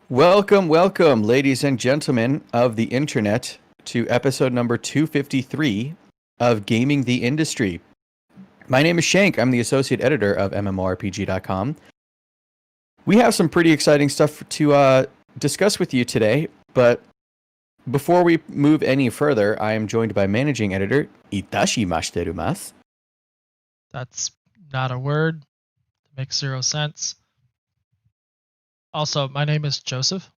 Welcome, welcome, ladies and gentlemen of the internet, to episode number 253 of Gaming the Industry. My name is Shank. I'm the associate editor of MMORPG.com. We have some pretty exciting stuff to discuss with you today, but before we move any further, I am joined by managing editor Itashi Mashiteru Masse. That's not a word. It makes zero sense. Also, my name is Joseph,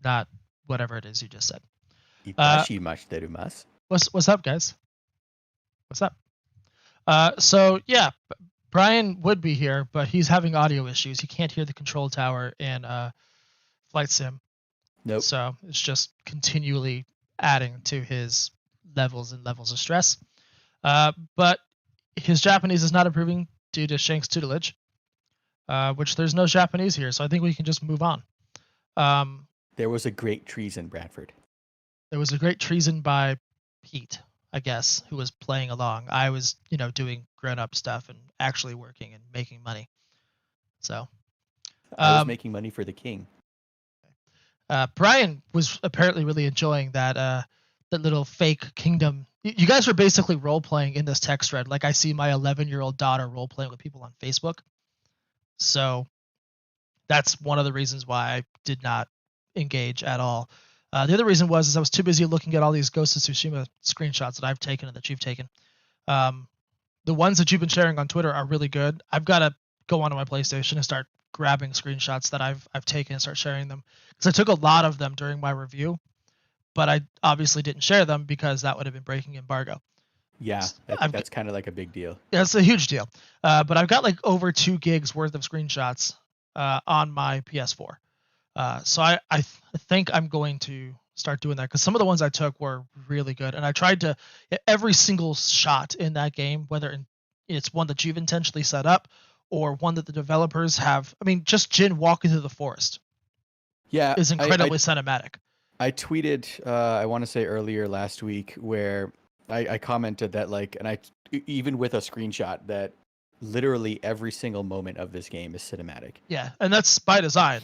not whatever it is you just said. Itashi Mashiteru Masse. What's up, guys? What's up? Brian would be here, but he's having audio issues. He can't hear the control tower in Flight Sim. Nope. So it's just continually adding to his levels and levels of stress. But his Japanese is not improving due to Shank's tutelage, which there's no Japanese here, so I think we can just move on. There was a great treason, Bradford. There was a great treason by Pete, I guess, who was playing along. I was, doing grown-up stuff and actually working and making money. So I was making money for the king. Brian was apparently really enjoying that little fake kingdom. You guys were basically role-playing in this text thread. Like, I see my 11-year-old daughter role-playing with people on Facebook. So that's one of the reasons why I did not engage at all. The other reason was I was too busy looking at all these Ghost of Tsushima screenshots that I've taken and that you've taken. The ones that you've been sharing on Twitter are really good. I've got to go onto my PlayStation and start grabbing screenshots that I've taken and start sharing them, because I took a lot of them during my review, but I obviously didn't share them because that would have been breaking embargo. Yeah, that's kind of like a big deal. Yeah, it's a huge deal. But I've got like over 2 gigs worth of screenshots on my PS4. So I think I'm going to start doing that, because some of the ones I took were really good. And I tried to, every single shot in that game, whether it's one that you've intentionally set up or one that the developers have. I mean, just Jin walking through the forest. Yeah, is incredibly cinematic. I tweeted, I want to say earlier last week, where I commented that, like, and even with a screenshot, that literally every single moment of this game is cinematic. Yeah, and that's by design.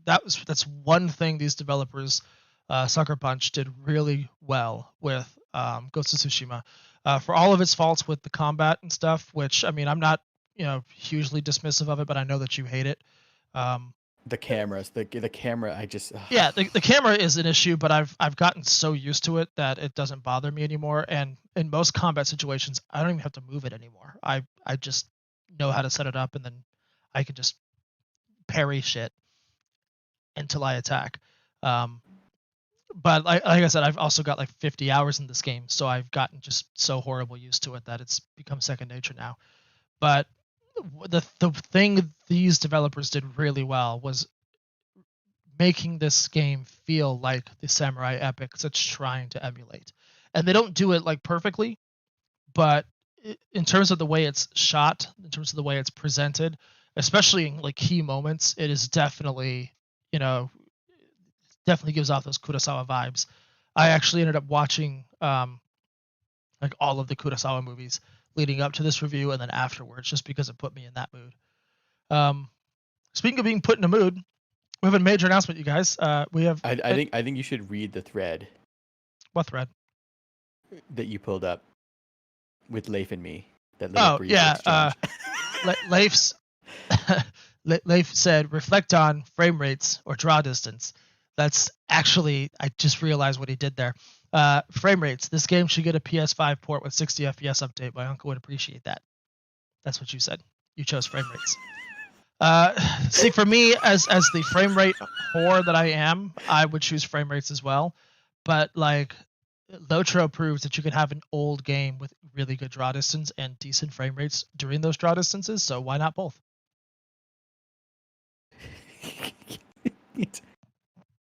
That's one thing these developers, Sucker Punch, did really well with Ghost of Tsushima. For all of its faults with the combat and stuff, which, I mean, I'm not hugely dismissive of it, but I know that you hate it. The cameras, the camera, Yeah, the camera is an issue, but I've gotten so used to it that it doesn't bother me anymore. And in most combat situations, I don't even have to move it anymore. I just know how to set it up, and then I can just parry shit until I attack. But like I said, I've also got like 50 hours in this game, so I've gotten just so horrible used to it that it's become second nature now. But the thing these developers did really well was making this game feel like the samurai epics it's trying to emulate. And they don't do it like perfectly, but in terms of the way it's shot, in terms of the way it's presented, especially in like key moments, it is definitely, definitely gives off those Kurosawa vibes. I actually ended up watching like all of the Kurosawa movies leading up to this review and then afterwards, just because it put me in that mood. Speaking of being put in a mood, we have a major announcement, you guys. We have. I think you should read the thread. What thread? That you pulled up with Leif and me. Leif's Leif said, "Reflect on frame rates or draw distance." That's actually, I just realized what he did there. Frame rates. This game should get a PS5 port with 60 FPS update. My uncle would appreciate that. That's what you said. You chose frame rates. See, for me, as the frame rate whore that I am, I would choose frame rates as well. But like, Lotro proves that you can have an old game with really good draw distance and decent frame rates during those draw distances. So why not both?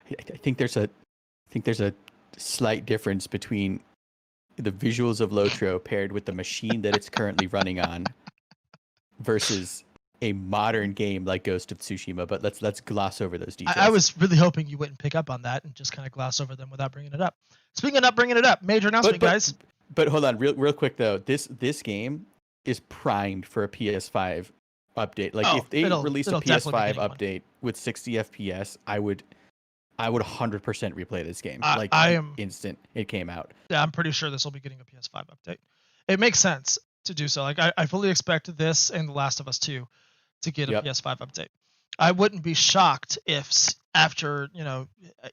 I think there's a slight difference between the visuals of Lotro paired with the machine that it's currently running on versus a modern game like Ghost of Tsushima. But let's gloss over those details. I was really hoping you wouldn't pick up on that and just kind of gloss over them without bringing it up. Speaking of not bringing it up, major announcement, guys. But hold on, real quick though. This game is primed for a PS5 update. Like, if they release a PS5 update with 60 FPS, I would I would 100% replay this game. Like I the am. instant it came out. Yeah, I'm pretty sure this will be getting a PS5 update. It makes sense to do so. Like I fully expect this and The Last of Us 2 to get a Yep. PS5 update. I wouldn't be shocked if after,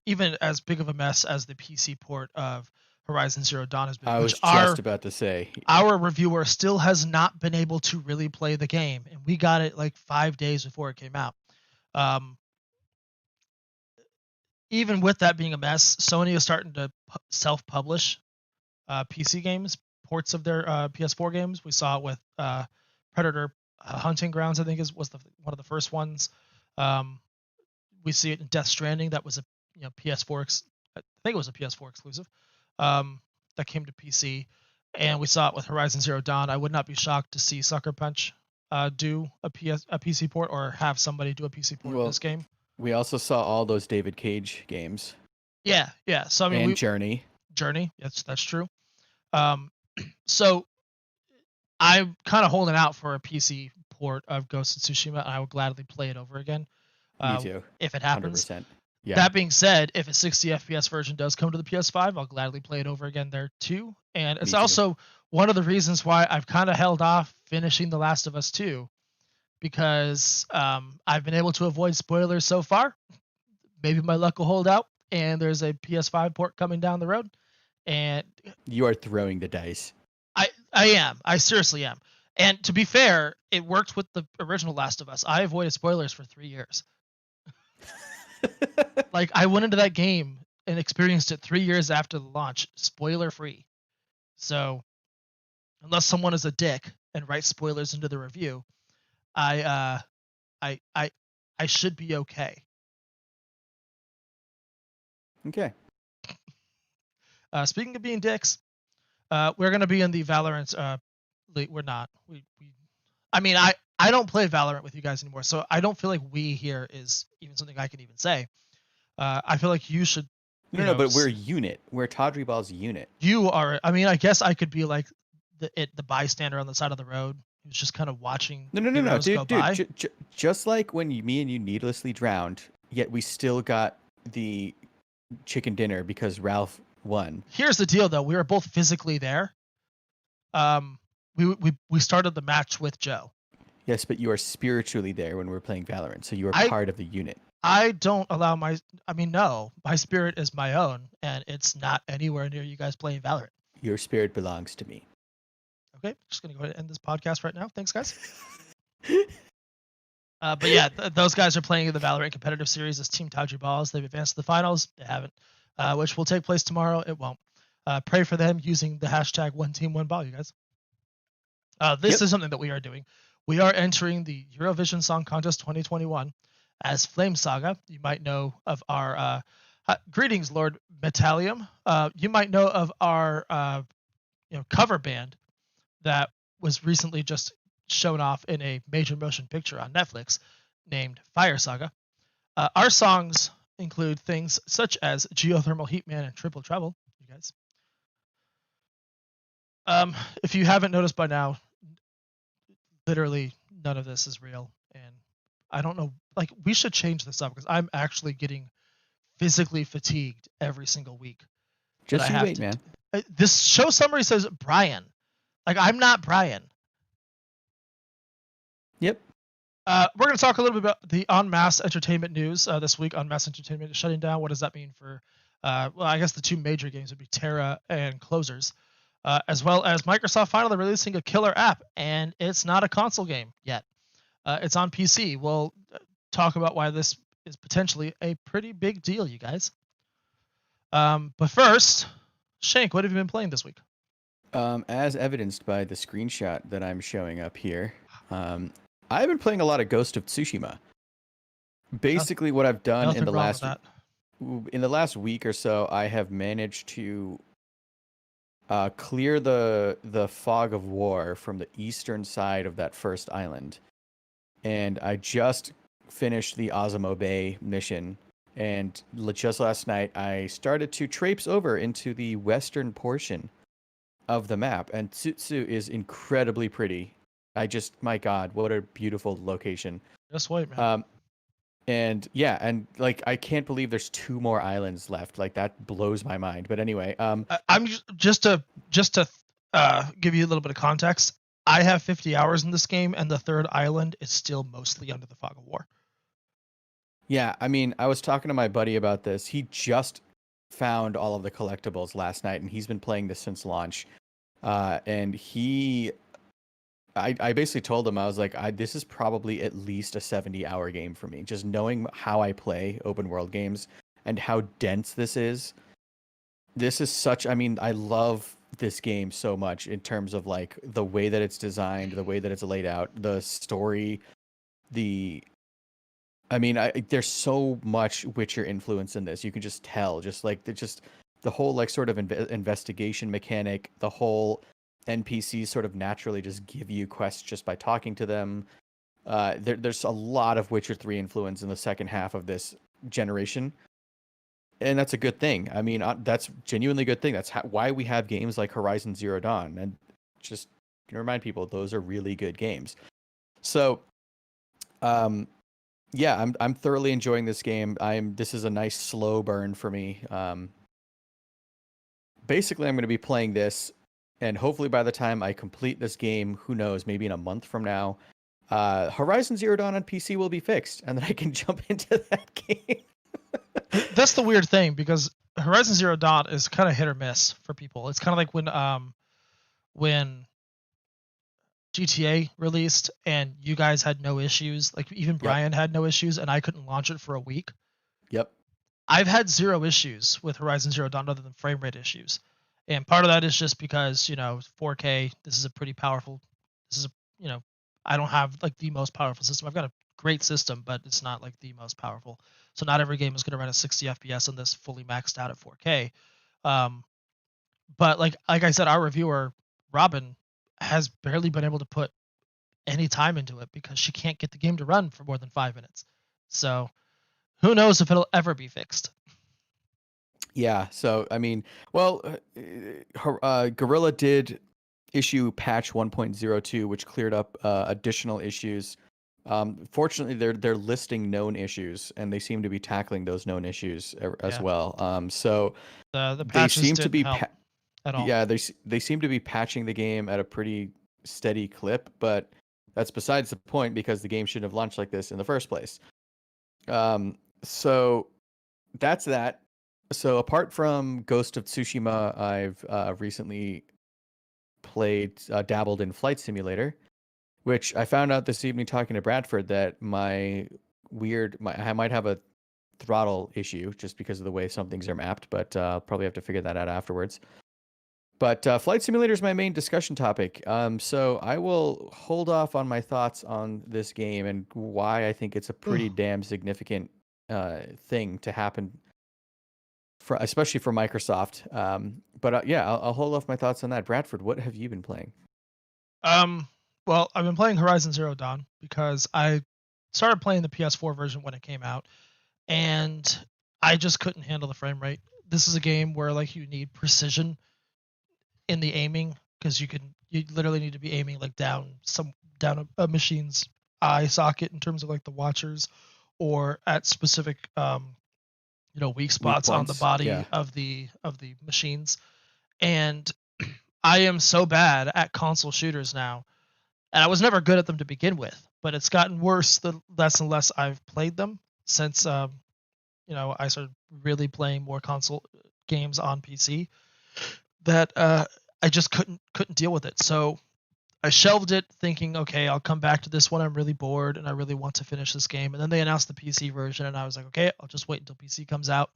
even as big of a mess as the PC port of Horizon Zero Dawn has been, I which was just about to say. our reviewer still has not been able to really play the game, and we got it like 5 days before it came out. Even with that being a mess, Sony is starting to self-publish PC games, ports of their PS4 games. We saw it with Predator Hunting Grounds, I think was one of the first ones. We see it in Death Stranding. That was a PS4. I think it was a PS4 exclusive that came to PC, and we saw it with Horizon Zero Dawn. I would not be shocked to see Sucker Punch do a PC port, or have somebody do a PC port of this game. We also saw all those David Cage games. Yeah. So I mean, and Journey. That's true. So I'm kind of holding out for a PC port of Ghost of Tsushima, and I would gladly play it over again. Me too. If it happens. 100%. Yeah. That being said, if a 60 FPS version does come to the PS5, I'll gladly play it over again there too. And it's also one of the reasons why I've kind of held off finishing The Last of Us 2, because I've been able to avoid spoilers so far. Maybe my luck will hold out, and there's a PS5 port coming down the road. And you are throwing the dice. I am. I seriously am. And to be fair, it worked with the original Last of Us. I avoided spoilers for 3 years. Like, I went into that game and experienced it 3 years after the launch, spoiler free. So, unless someone is a dick and writes spoilers into the review, I should be okay. Okay. Speaking of being dicks, we're gonna be in the Valorant. We're not. I mean, I don't play Valorant with you guys anymore, so I don't feel like we here is even something I can even say. I feel like you should. No, but we're a unit. We're Tawdry Ball's unit. You are. I mean, I guess I could be like the bystander on the side of the road who's just kind of watching. No, dude. Just like when me and you needlessly drowned, yet we still got the chicken dinner because Ralph won. Here's the deal, though. We were both physically there. We started the match with Joe. Yes, but you are spiritually there when we're playing Valorant, so you are part of the unit. I don't allow my spirit is my own, and it's not anywhere near you guys playing Valorant. Your spirit belongs to me. Okay, just gonna go ahead and end this podcast right now. Thanks, guys. But yeah, those guys are playing in the Valorant competitive series as Team Tawdry Balls. They've advanced to the finals. They haven't, which will take place tomorrow. It won't. Pray for them using the hashtag #OneTeamOneBall, you guys. This is something that we are doing. We are entering the Eurovision Song Contest 2021 as Flame Saga. You might know of our greetings, Lord Metallium. You might know of our cover band that was recently just shown off in a major motion picture on Netflix named Fire Saga. Our songs include things such as Geothermal Heatman and Triple Trouble, you guys. If you haven't noticed by now, literally none of this is real, and I don't know, like, we should change this up because I'm actually getting physically fatigued every single week. Just you wait, man. This show summary says Brian. Like, I'm not Brian. Yep. We're going to talk a little bit about the Masse Entertainment news this week. Masse Entertainment is shutting down. What does that mean for, I guess the two major games would be Terra and Closers, as well as Microsoft finally releasing a killer app, and it's not a console game yet. It's on PC. We'll talk about why this is potentially a pretty big deal, you guys. But first, Shank, what have you been playing this week? As evidenced by the screenshot that I'm showing up here, I've been playing a lot of Ghost of Tsushima. Basically, what I've done in the last week or so, I have managed to clear the fog of war from the eastern side of that first island. And I just finished the Azamo Bay mission. And just last night, I started to traipse over into the western portion of the map. And Tsutsu is incredibly pretty. My God, what a beautiful location. Just wait, man. And yeah, and like I can't believe there's 2 more islands left. Like that blows my mind. But anyway, I'm just to give you a little bit of context. I have 50 hours in this game, and the third island is still mostly under the fog of war. yeah, I mean, I was talking to my buddy about this. He just found all of the collectibles last night, and he's been playing this since launch. And I basically told him, I was like, this is probably at least a 70-hour game for me. Just knowing how I play open world games and how dense this is. This is such, I mean, I love this game so much in terms of like the way that it's designed, the way that it's laid out, the story, the I mean, there's so much Witcher influence in this. You can just tell, just like the whole like sort of investigation mechanic, the whole NPCs sort of naturally just give you quests just by talking to them. There's a lot of Witcher 3 influence in the second half of this generation, and that's a good thing. I mean, that's genuinely a good thing. That's why we have games like Horizon Zero Dawn, and just can remind people those are really good games. So, yeah, I'm thoroughly enjoying this game. This is a nice slow burn for me. Basically, I'm going to be playing this, and hopefully by the time I complete this game, who knows, maybe in a month from now, Horizon Zero Dawn on PC will be fixed, and then I can jump into that game. That's the weird thing, because Horizon Zero Dawn is kind of hit or miss for people. It's kind of like when GTA released and you guys had no issues, like even Brian had no issues, and I couldn't launch it for a week. Yep. I've had zero issues with Horizon Zero Dawn other than frame rate issues. And part of that is just because, 4K, this is a pretty powerful, I don't have like the most powerful system. I've got a great system, but it's not like the most powerful. So not every game is going to run at 60 FPS on this fully maxed out at 4K. But like I said, our reviewer, Robin, has barely been able to put any time into it because she can't get the game to run for more than 5 minutes. So who knows if it'll ever be fixed. Yeah, so I mean, well, Gorilla did issue patch 1.02, which cleared up additional issues. Fortunately, they're listing known issues, and they seem to be tackling those known issues as well. So the they patches seem to didn't be, help at all. yeah, they seem to be patching the game at a pretty steady clip, but that's besides the point because the game shouldn't have launched like this in the first place. So that's that. So apart from Ghost of Tsushima, I've recently dabbled in Flight Simulator, which I found out this evening talking to Bradford that I might have a throttle issue just because of the way some things are mapped, but I'll probably have to figure that out afterwards. But Flight Simulator is my main discussion topic. So I will hold off on my thoughts on this game and why I think it's a pretty damn significant thing to happen, especially for Microsoft. But yeah, I'll hold off my thoughts on that. Bradford, what have you been playing? Well, I've been playing Horizon Zero Dawn because I started playing the PS4 version when it came out, and I just couldn't handle the frame rate. This is a game where like you need precision in the aiming because you literally need to be aiming like down a machine's eye socket in terms of like the watchers, or at specific weak spots on the body of the machines. And I am so bad at console shooters now, and I was never good at them to begin with, but it's gotten worse the less and less I've played them since I started really playing more console games on PC, that I just couldn't deal with it. So I shelved it thinking, okay, I'll come back to this when I'm really bored and I really want to finish this game. And then they announced the PC version, and I was like, okay, I'll just wait until PC comes out.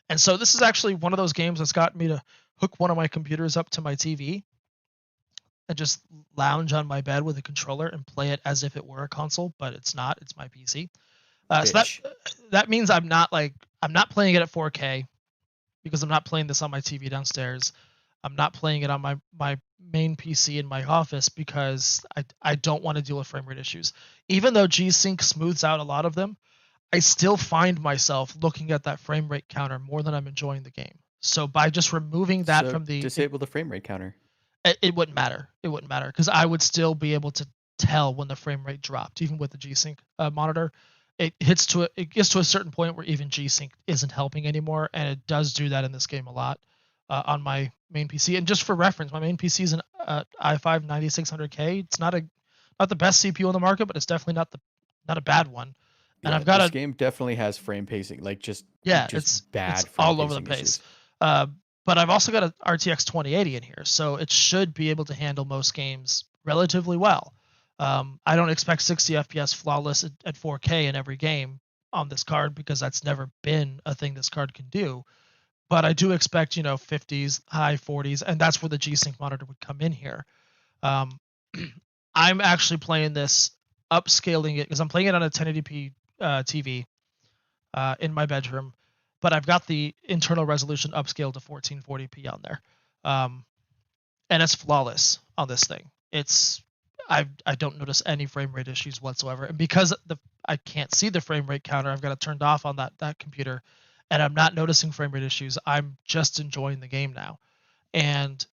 And so this is actually one of those games that's gotten me to hook one of my computers up to my TV and just lounge on my bed with a controller and play it as if it were a console, but it's not. It's my PC. So that means I'm not playing it at 4K because I'm not playing this on my TV downstairs. I'm not playing it on my main PC in my office because I don't want to deal with frame rate issues. Even though G-Sync smooths out a lot of them, I still find myself looking at that frame rate counter more than I'm enjoying the game. So by just removing that from the disable the frame rate counter, it wouldn't matter. It wouldn't matter because I would still be able to tell when the frame rate dropped, even with the G-Sync monitor. it gets to a certain point where even G-Sync isn't helping anymore, and it does do that in this game a lot on my main PC. And just for reference, my main PC is an i5 9600K. It's not the best CPU on the market, but it's definitely not a bad one. And Yeah, I've got this game definitely has frame pacing, like just it's bad frame all over the pacing place. issues. But I've also got a RTX 2080 in here, so it should be able to handle most games relatively well. I don't expect 60 FPS flawless at 4K in every game on this card because that's never been a thing this card can do. But I do expect 50s, high 40s, and that's where the G-Sync monitor would come in here. Um, I'm actually playing this, upscaling it because I'm playing it on a 1080p TV in my bedroom, but I've got the internal resolution upscaled to 1440p on there, and it's flawless on this thing. I don't notice any frame rate issues whatsoever, and because I can't see the frame rate counter, I've got it turned off on that computer, and I'm not noticing frame rate issues. I'm just enjoying the game now, and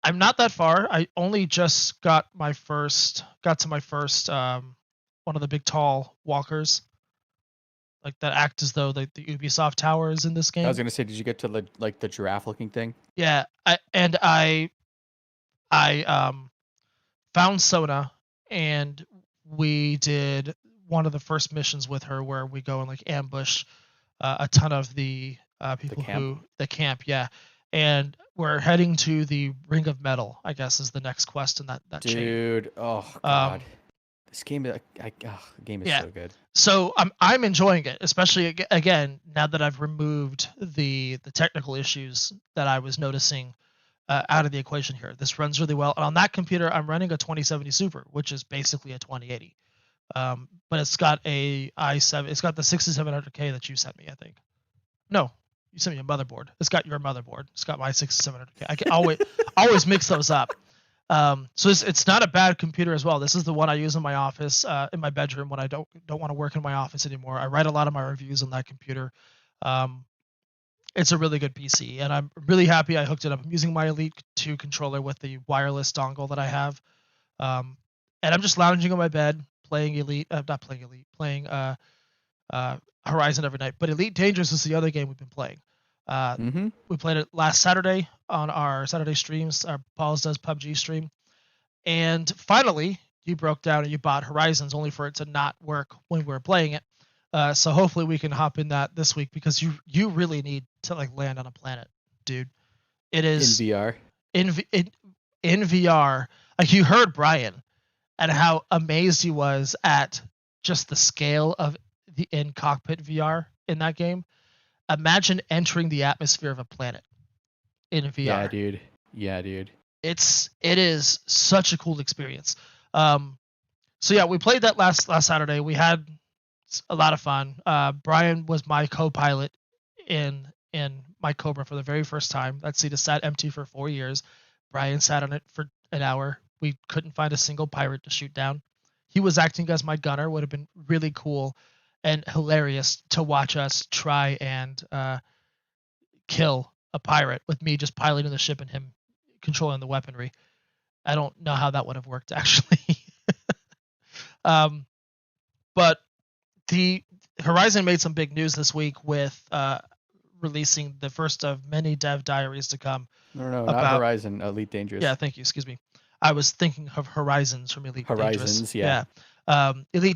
I'm not that far. I only just got to my first one of the big tall walkers, like that act as though the Ubisoft tower is in this game. I was gonna say, did you get to the giraffe looking thing? Yeah, I found Sona, and we did one of the first missions with her where we go and like ambush a ton of the people the camp, yeah. And we're heading to the Ring of Metal, I guess, is the next quest in that chain. Dude, oh god, this game, the game is so good. So I'm enjoying it, especially again now that I've removed the technical issues that I was noticing out of the equation here. This runs really well, and on that computer I'm running a 2070 Super, which is basically a 2080. But it's got a i7. It's got the 6700K that you sent me, I think. No, you sent me a motherboard. It's got your motherboard. It's got my 6700K. I can always mix those up. So it's not a bad computer as well. This is the one I use in my office, in my bedroom when I don't want to work in my office anymore. I write a lot of my reviews on that computer. It's a really good PC, and I'm really happy I hooked it up. I'm using my Elite 2 controller with the wireless dongle that I have, and I'm just lounging on my bed playing playing Horizon every night. But Elite Dangerous is the other game we've been playing. We played it last Saturday on our Saturday streams, our Paul's Does PUBG stream. And finally, you broke down and you bought Horizons only for it to not work when we were playing it. So hopefully we can hop in that this week because you really need to like land on a planet, dude. It is in VR. In VR. Like you heard Brian and how amazed he was at just the scale of the in-cockpit VR in that game. Imagine entering the atmosphere of a planet in VR. Yeah, dude. It is such a cool experience. So yeah, we played that last Saturday. We had a lot of fun. Brian was my co-pilot in my Cobra for the very first time. That seat has sat empty for 4 years. Brian sat on it for an hour. We couldn't find a single pirate to shoot down. He was acting as my gunner. Would have been really cool and hilarious to watch us try and kill a pirate with me just piloting the ship and him controlling the weaponry. I don't know how that would have worked actually. But the Horizon made some big news this week with releasing the first of many dev diaries to come. No, not Horizon, Elite Dangerous. Yeah, thank you. Excuse me. I was thinking of Horizons from Elite Dangerous. Horizons, yeah. Elite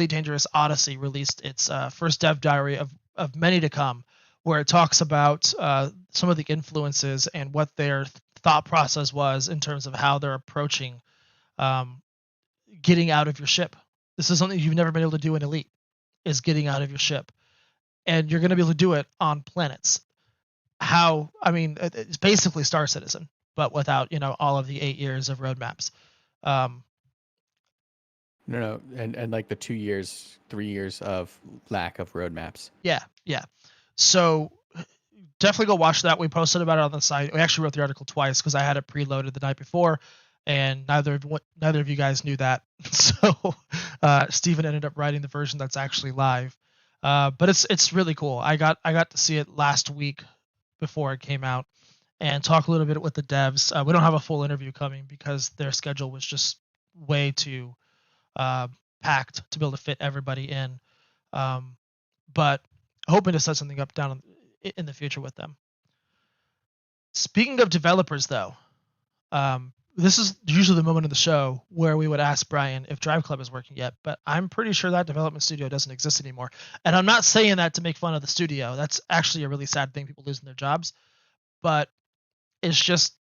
Dangerous Odyssey released its first dev diary of many to come, where it talks about some of the influences and what their thought process was in terms of how they're approaching getting out of your ship. This is something you've never been able to do in Elite, is getting out of your ship. And you're going to be able to do it on planets. It's basically Star Citizen, but without, all of the 8 years of roadmaps. No, and like the 3 years of lack of roadmaps. Yeah. So definitely go watch that. We posted about it on the site. We actually wrote the article twice because I had it preloaded the night before, and neither of you guys knew that. So Steven ended up writing the version that's actually live. But it's really cool. I got to see it last week before it came out and talk a little bit with the devs. We don't have a full interview coming because their schedule was just way too packed to be able to fit everybody in. But hoping to set something up down in the future with them. Speaking of developers, though, this is usually the moment of the show where we would ask Brian if Drive Club is working yet, but I'm pretty sure that development studio doesn't exist anymore. And I'm not saying that to make fun of the studio. That's actually a really sad thing, people losing their jobs. But it's just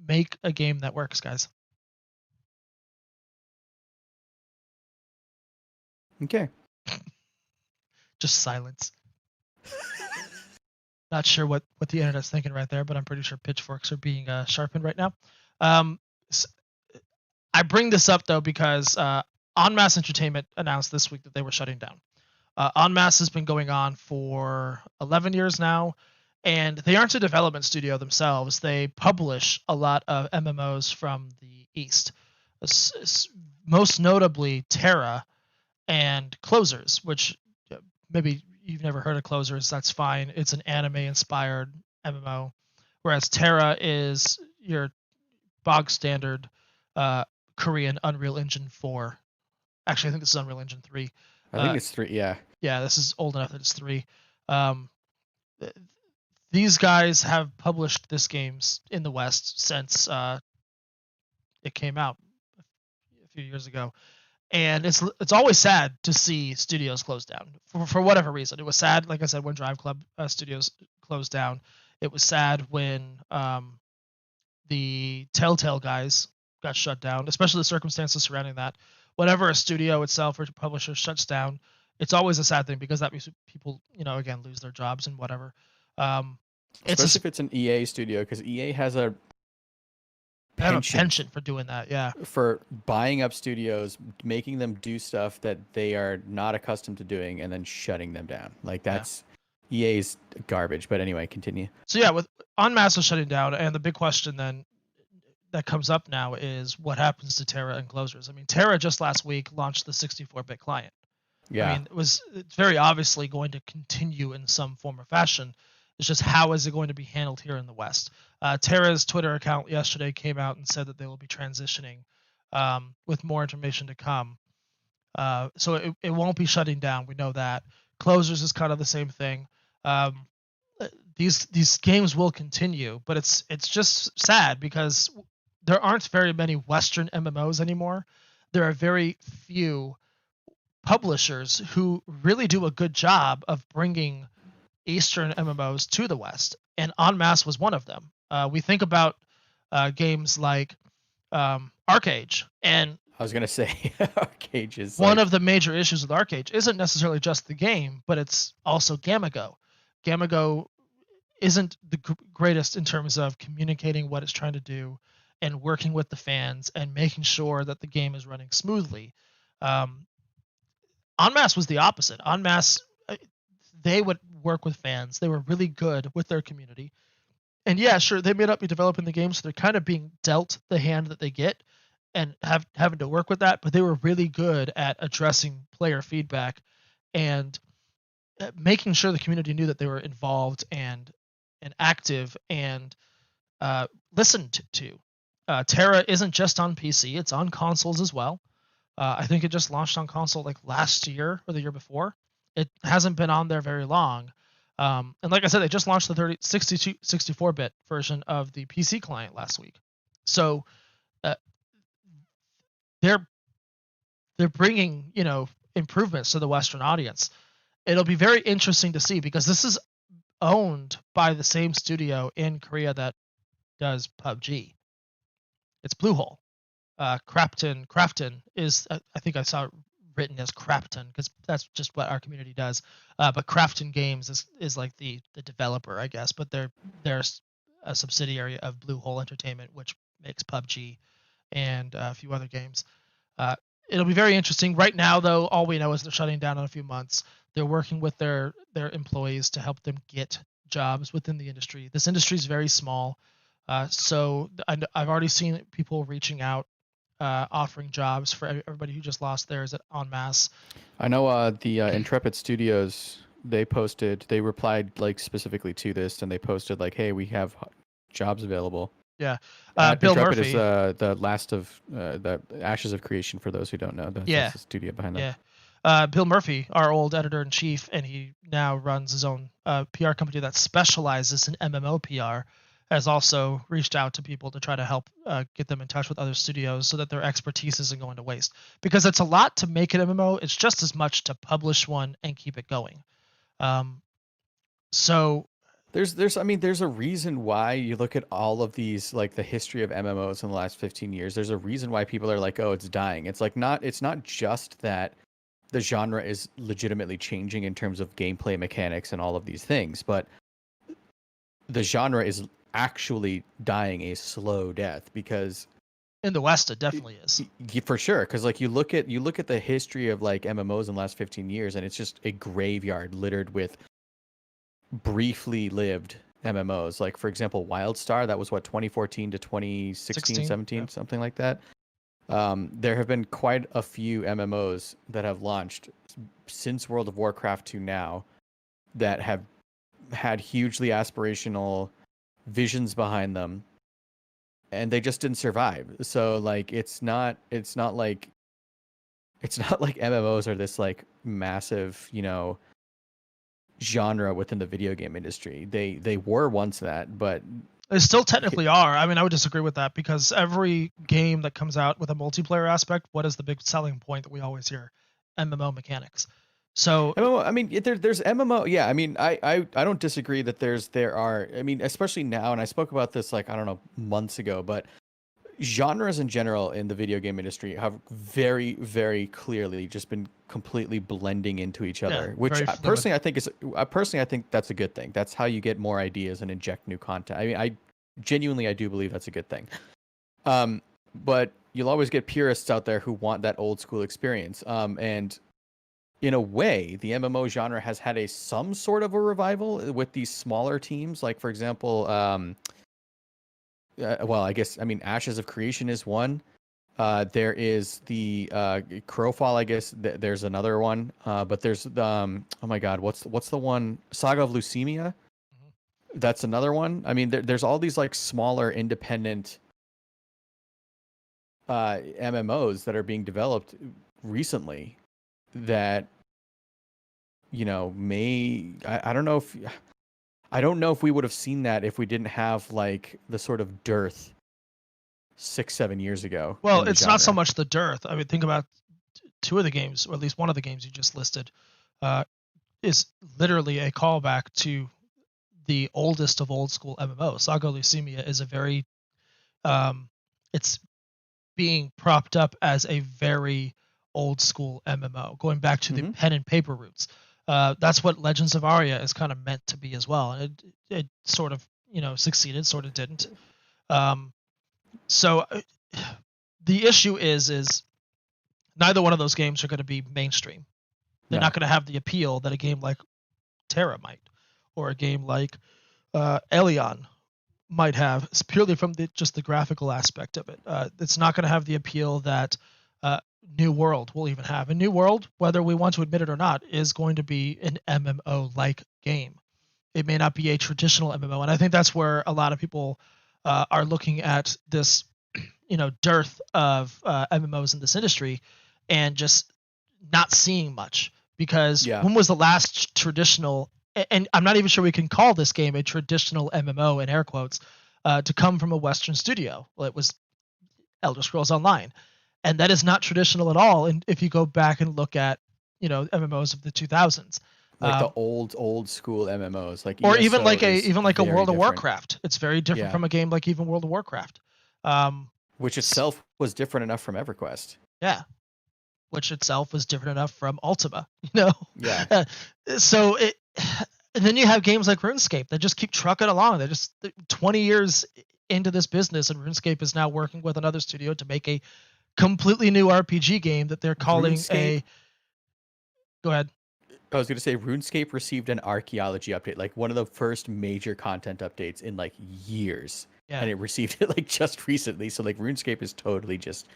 make a game that works, guys. Okay. Just silence. Not sure what the internet's thinking right there, but I'm pretty sure pitchforks are being sharpened right now. I bring this up, though, because En Masse Entertainment announced this week that they were shutting down. En Masse has been going on for 11 years now, and they aren't a development studio themselves. They publish a lot of MMOs from the East, most notably Terra and Closers, which maybe you've never heard of Closers. That's fine. It's an anime-inspired MMO, whereas Terra is your bog standard Korean Unreal Engine 4. Actually, I think this is Unreal Engine 3. I think it's 3, yeah. Yeah, this is old enough that it's 3. These guys have published this game in the West since it came out a few years ago. And it's always sad to see studios close down for whatever reason. It was sad, like I said, when Drive Club Studios closed down. It was sad when the Telltale guys got shut down, especially the circumstances surrounding that. Whenever a studio itself or a publisher shuts down, it's always a sad thing because that makes people, again, lose their jobs and whatever. Especially if it's an EA studio, because EA has a penchant for doing that, yeah. For buying up studios, making them do stuff that they are not accustomed to doing, and then shutting them down. Like, that's EA's garbage. But anyway, continue. So yeah, with En Masse shutting down, and the big question then that comes up now is what happens to Terra and Closers. I mean, Terra just last week launched the 64-bit client. Yeah. I mean, it's very obviously going to continue in some form or fashion. It's just how is it going to be handled here in the West? Terra's Twitter account yesterday came out and said that they will be transitioning with more information to come. So it won't be shutting down. We know that. Closers is kind of the same thing. These games will continue, but it's just sad because there aren't very many Western MMOs anymore. There are very few publishers who really do a good job of bringing Eastern MMOs to the West, and En Masse was one of them. We think about games like Arcade, and I was gonna say Arcade is one of the major issues with Arcade isn't necessarily just the game, but it's also Gamago. Gamago isn't the greatest in terms of communicating what it's trying to do and working with the fans and making sure that the game is running smoothly. En Masse was the opposite. En Masse, they would work with fans. They were really good with their community. And yeah, sure, they may not be developing the game, so they're kind of being dealt the hand that they get and having to work with that, but they were really good at addressing player feedback and making sure the community knew that they were involved and active and listened to. Terra isn't just on PC, it's on consoles as well. I think it just launched on console like last year or the year before. It hasn't been on there very long. And like I said, they just launched the 64-bit version of the PC client last week. So they're bringing, improvements to the Western audience. It'll be very interesting to see because this is owned by the same studio in Korea that does PUBG. It's Bluehole. Crafton is, I think I saw it written as Crafton because that's just what our community does. But Crafton Games is like the developer, I guess, but they're a subsidiary of Bluehole Entertainment, which makes PUBG and a few other games. It'll be very interesting. Right now, though, all we know is they're shutting down in a few months. They're working with their employees to help them get jobs within the industry. This industry is very small. So I've already seen people reaching out, offering jobs for everybody who just lost theirs at En Masse. I know the Intrepid Studios, they replied like specifically to this, and they posted like, hey, we have jobs available. Yeah. Bill Intrepid is Murphy. the last of the Ashes of Creation. For those who don't know, that's Yeah. the studio behind them. Yeah. Bill Murphy, our old editor in chief, and he now runs his own PR company that specializes in MMO PR, has also reached out to people to try to help get them in touch with other studios so that their expertise isn't going to waste. Because it's a lot to make an MMO. It's just as much to publish one and keep it going. So there's a reason why you look at all of these, like the history of MMOs in the last 15 years. There's a reason why people are like, oh, it's dying. It's not just that the genre is legitimately changing in terms of gameplay mechanics and all of these things, but the genre is actually dying a slow death because in the West, it definitely is. For sure, because like you look at the history of like MMOs in the last 15 years, and it's just a graveyard littered with briefly lived MMOs. Like for example, WildStar, that was what, 2014 to 2016, 17, something like that. There have been quite a few MMOs that have launched since World of Warcraft to now that have had hugely aspirational visions behind them, and they just didn't survive. So like it's not like MMOs are this like massive, genre within the video game industry. They were once that, but they still technically are. I mean, I would disagree with that because every game that comes out with a multiplayer aspect, what is the big selling point that we always hear? MMO mechanics. So MMO, I mean, there's MMO. Yeah, I mean, I don't disagree that there are. I mean, especially now, and I spoke about this like I don't know months ago, but genres in general in the video game industry have very, very clearly just been completely blending into each other, which personally I think that's a good thing. That's how you get more ideas and inject new content. I mean, I genuinely do believe that's a good thing. But you'll always get purists out there who want that old school experience. And in a way, the MMO genre has had some sort of a revival with these smaller teams. Like for example, well, I guess, I mean, Ashes of Creation is one. There is the Crowfall, I guess. There's another one. But there's oh my God, what's the one? Saga of Leucemia. Mm-hmm. That's another one. I mean, there's all these like smaller independent MMOs that are being developed recently that I don't know if we would have seen that if we didn't have like the sort of dearth 6-7 years ago. Well, it's not so much the dearth. I mean, think about two of the games, or at least one of the games you just listed, is literally a callback to the oldest of old school MMOs. Saga Leucemia is a very, it's being propped up as a very old school MMO, going back to the pen and paper roots. That's what Legends of Aria is kind of meant to be as well. And it sort of, succeeded, sort of didn't. So the issue is neither one of those games are going to be mainstream. They're not going to have the appeal that a game like Terra might, or a game like Alien might have. It's purely from just the graphical aspect of it. It's not going to have the appeal that New World will even have. And New World, whether we want to admit it or not, is going to be an MMO-like game. It may not be a traditional MMO, and I think that's where a lot of people are looking at this, dearth of MMOs in this industry, and just not seeing much. Because when was the last traditional? And I'm not even sure we can call this game a traditional MMO in air quotes to come from a Western studio. Well, it was Elder Scrolls Online. And that is not traditional at all. And if you go back and look at, MMOs of the 2000s, like the old school MMOs, like or ESO even like a World of different. Warcraft. It's very different from a game like even World of Warcraft, which itself was different enough from EverQuest. Yeah, which itself was different enough from Ultima. Yeah. So and then you have games like RuneScape that just keep trucking along. They're just 20 years into this business, and RuneScape is now working with another studio to make a completely new RPG game that they're calling RuneScape? Go ahead. I was going to say RuneScape received an archaeology update, like one of the first major content updates in like years. Yeah. And it received it like just recently. So like RuneScape is totally just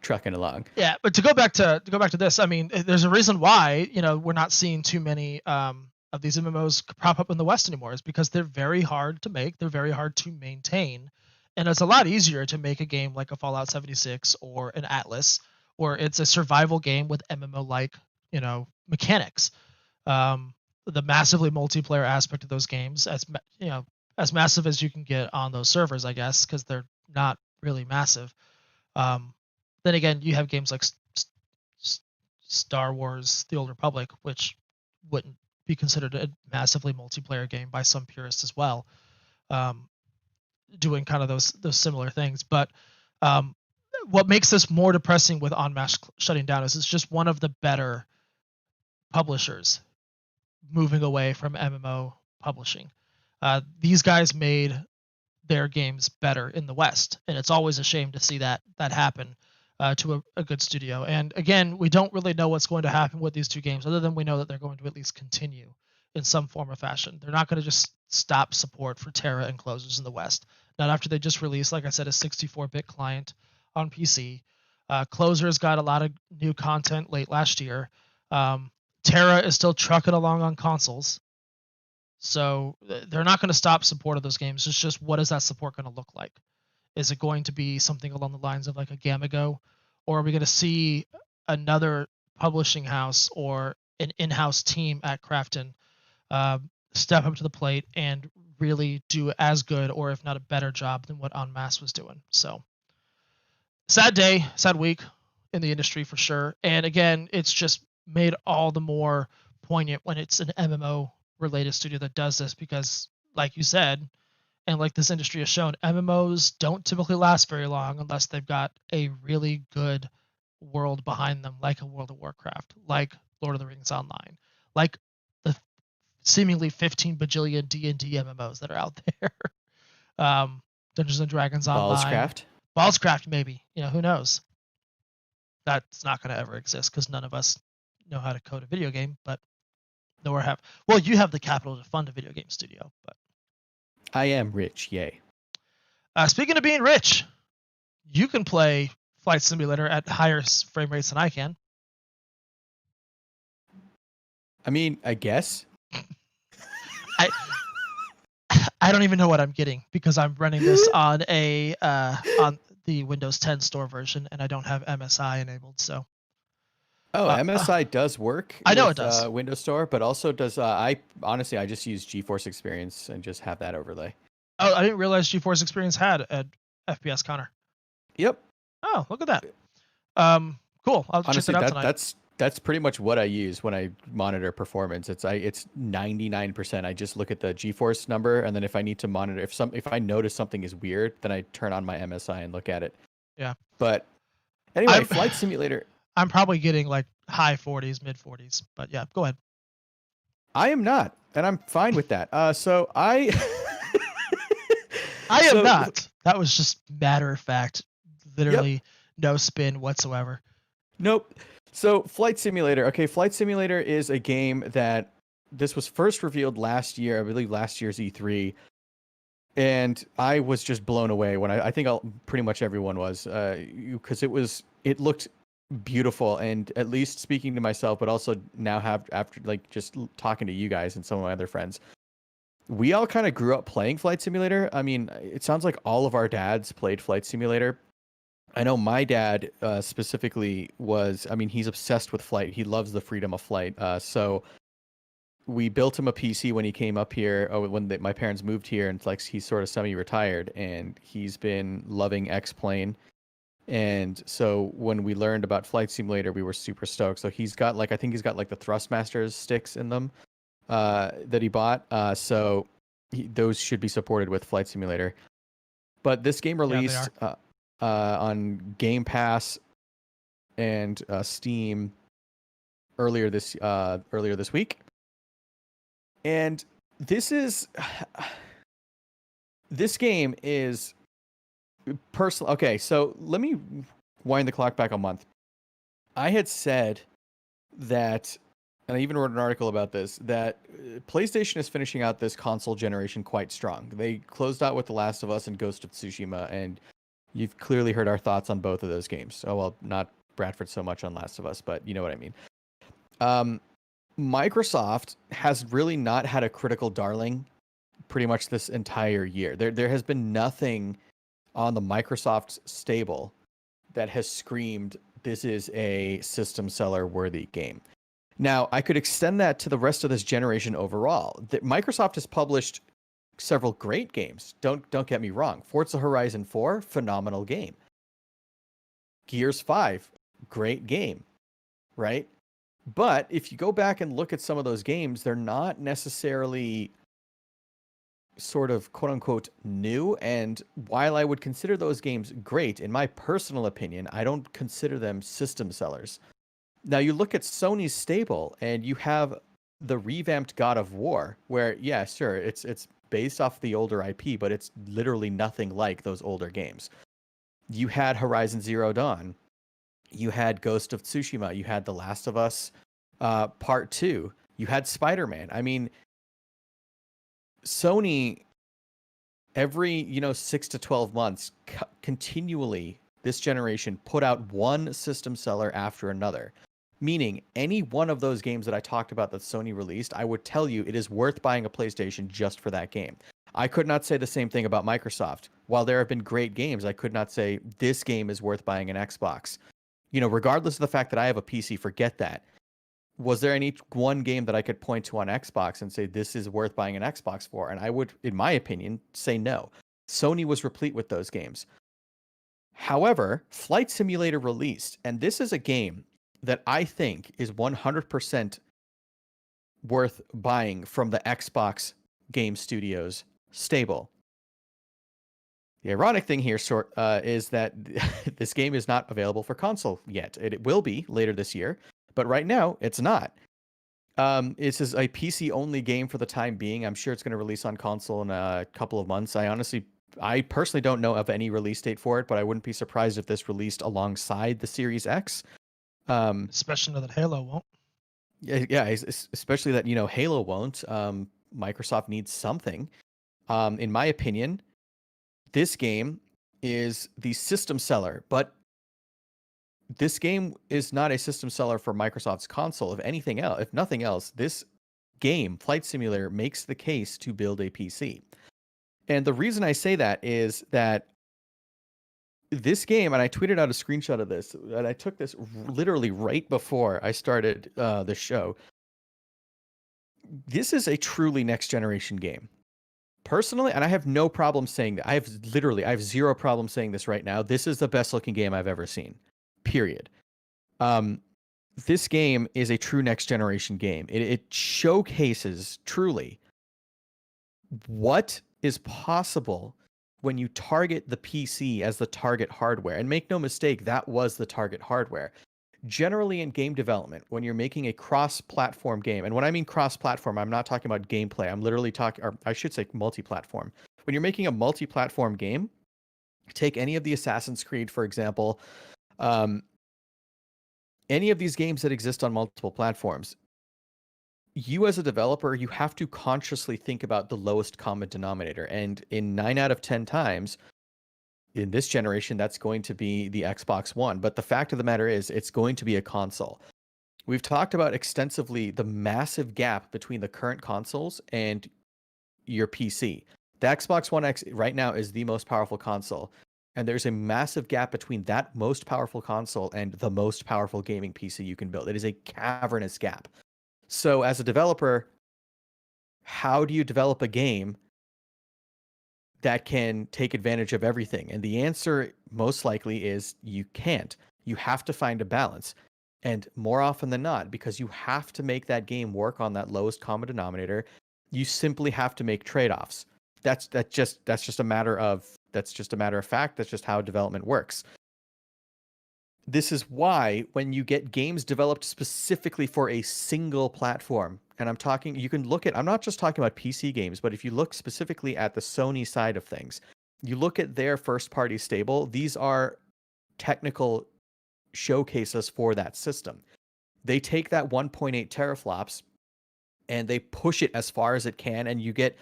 trucking along. Yeah, but to go back to this, I mean, there's a reason why, we're not seeing too many of these MMOs prop up in the West anymore, is because they're very hard to make, they're very hard to maintain, And it's a lot easier to make a game like a Fallout 76 or an Atlas, or it's a survival game with MMO-like, mechanics. The massively multiplayer aspect of those games, as massive as you can get on those servers, I guess, because they're not really massive. Then again, you have games like Star Wars: The Old Republic, which wouldn't be considered a massively multiplayer game by some purists as well, doing kind of those similar things. But what makes this more depressing with En Masse shutting down is it's just one of the better publishers moving away from MMO publishing. These guys made their games better in the West, and it's always a shame to see that happen to a good studio. And again, we don't really know what's going to happen with these two games, other than we know that they're going to at least continue in some form or fashion. They're not going to just stop support for Terra and Closers in the West. Not after they just released, like I said, a 64-bit client on PC. Closers got a lot of new content late last year. Terra is still trucking along on consoles. So they're not going to stop support of those games. It's just, what is that support going to look like? Is it going to be something along the lines of like a Gamago? Or are we going to see another publishing house or an in-house team at Krafton step up to the plate and really do as good, or if not a better job than what En Masse was doing? So sad day, sad week in the industry for sure. And again, it's just made all the more poignant when it's an MMO related studio that does this, because like you said, and like this industry has shown, MMOs don't typically last very long unless they've got a really good world behind them, like a World of Warcraft, like Lord of the Rings Online, like the seemingly 15 bajillion D&D MMOs that are out there. Dungeons and Dragons Online. Ballscraft, maybe. Who knows? That's not going to ever exist because none of us know how to code a video game, but nor have. Well, you have the capital to fund a video game studio, but I am rich, yay. Speaking of being rich, you can play Flight Simulator at higher frame rates than I can. I mean, I guess. I don't even know what I'm getting because I'm running this on on the Windows 10 store version, and I don't have MSI enabled. So. Oh, MSI does work. I know it does. Windows Store, but also does. I just use GeForce Experience and just have that overlay. Oh, I didn't realize GeForce Experience had an FPS counter. Yep. Oh, look at that. Cool. I'll check it out tonight. That's pretty much what I use when I monitor performance. It's 99%. I just look at the GeForce number, and then if I need to monitor, if I notice something is weird, then I turn on my MSI and look at it. Yeah. But anyway, Flight Simulator. I'm probably getting like high 40s, mid 40s, but yeah, go ahead. I am not, and I'm fine with that. So I am not. That was just matter of fact, literally no spin whatsoever. Nope. So Flight Simulator. Okay, Flight Simulator is a game that this was first revealed last year, I believe last year's E3. And I was just blown away when I think pretty much everyone was, because it looked beautiful, and at least speaking to myself, but also now after like just talking to you guys and some of my other friends, we all kind of grew up playing Flight Simulator. I mean, it sounds like all of our dads played Flight Simulator. I know my dad specifically he's obsessed with flight. He loves the freedom of flight. So we built him a PC when he came up here, when my parents moved here, and like he's sort of semi-retired, and he's been loving X-Plane. And so when we learned about Flight Simulator, we were super stoked. So he's got I think he's got the Thrustmasters sticks in them that he bought. So those should be supported with Flight Simulator. But this game released on Game Pass and Steam earlier this week. And this game is personal. Okay, so let me wind the clock back a month. I had said that, and I even wrote an article about this, that PlayStation is finishing out this console generation quite strong. They closed out with The Last of Us and Ghost of Tsushima, and you've clearly heard our thoughts on both of those games. Oh, well, not Bradford so much on Last of Us, but you know what I mean. Microsoft has really not had a critical darling pretty much this entire year. There has been nothing on the Microsoft stable that has screamed, this is a system seller worthy game. Now, I could extend that to the rest of this generation overall. Microsoft has published several great games. Don't get me wrong. Forza Horizon 4, phenomenal game. Gears 5, great game, right? But if you go back and look at some of those games, they're not necessarily sort of quote unquote new. And while I would consider those games great, in my personal opinion, I don't consider them system sellers. Now you look at Sony's stable and you have the revamped God of War, where, yeah, sure, it's based off the older IP, but it's literally nothing like those older games. You had Horizon Zero Dawn. You had Ghost of Tsushima. You had The Last of Us Part 2. You had Spider-Man. I mean, Sony, every 6 to 12 months, continually, this generation put out one system seller after another. Meaning, any one of those games that I talked about that Sony released, I would tell you it is worth buying a PlayStation just for that game. I could not say the same thing about Microsoft. While there have been great games, I could not say this game is worth buying an Xbox. Regardless of the fact that I have a PC, forget that. Was there any one game that I could point to on Xbox and say this is worth buying an Xbox for? And I would, in my opinion, say no. Sony was replete with those games. However, Flight Simulator released, and this is a game that I think is 100% worth buying from the Xbox Game Studios stable. The ironic thing here is that this game is not available for console yet. It will be later this year, but right now it's not. This is a PC-only game for the time being. I'm sure it's going to release on console in a couple of months. I personally don't know of any release date for it, but I wouldn't be surprised if this released alongside the Series X. Especially now that Halo won't. Yeah, especially that, Halo won't. Microsoft needs something. In my opinion, this game is the system seller, but this game is not a system seller for Microsoft's console. If nothing else, this game, Flight Simulator, makes the case to build a PC. And the reason I say that is that this game, and I tweeted out a screenshot of this, and I took this literally right before I started the show. This is a truly next generation game. Personally, and I have no problem saying that. I have zero problem saying this right now. This is the best looking game I've ever seen. Period. This game is a true next generation game. It showcases truly what is possible when you target the PC as the target hardware. And make no mistake, that was the target hardware. Generally in game development, when you're making a cross-platform game, and when I mean cross-platform, I'm not talking about gameplay. I'm literally talking, or I should say multi-platform. When you're making a multi-platform game, take any of the Assassin's Creed, for example, any of these games that exist on multiple platforms, you as a developer, you have to consciously think about the lowest common denominator. And in 9 out of 10 times, in this generation, that's going to be the Xbox One. But the fact of the matter is, it's going to be a console. We've talked about extensively the massive gap between the current consoles and your PC. The Xbox One X right now is the most powerful console. And there's a massive gap between that most powerful console and the most powerful gaming PC you can build. It is a cavernous gap. So as a developer, how do you develop a game that can take advantage of everything? And the answer most likely is you can't. You have to find a balance. And more often than not, because you have to make that game work on that lowest common denominator, you simply have to make trade-offs. That's just a matter of fact. That's just how development works. This is why when you get games developed specifically for a single platform, and I'm not just talking about PC games, but if you look specifically at the Sony side of things, you look at their first party stable, these are technical showcases for that system. They take that 1.8 teraflops and they push it as far as it can, and you get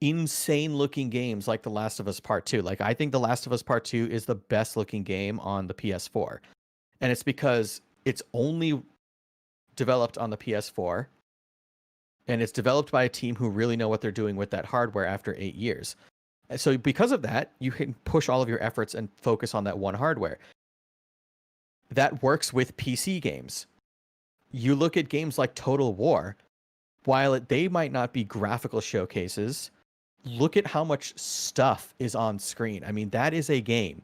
insane looking games like The Last of Us Part 2. Like, I think The Last of Us Part 2 is the best looking game on the PS4. And it's because it's only developed on the PS4, and it's developed by a team who really know what they're doing with that hardware after 8 years. So because of that, you can push all of your efforts and focus on that one hardware. That works with PC games. You look at games like Total War, while they might not be graphical showcases, look at how much stuff is on screen. I mean, that is a game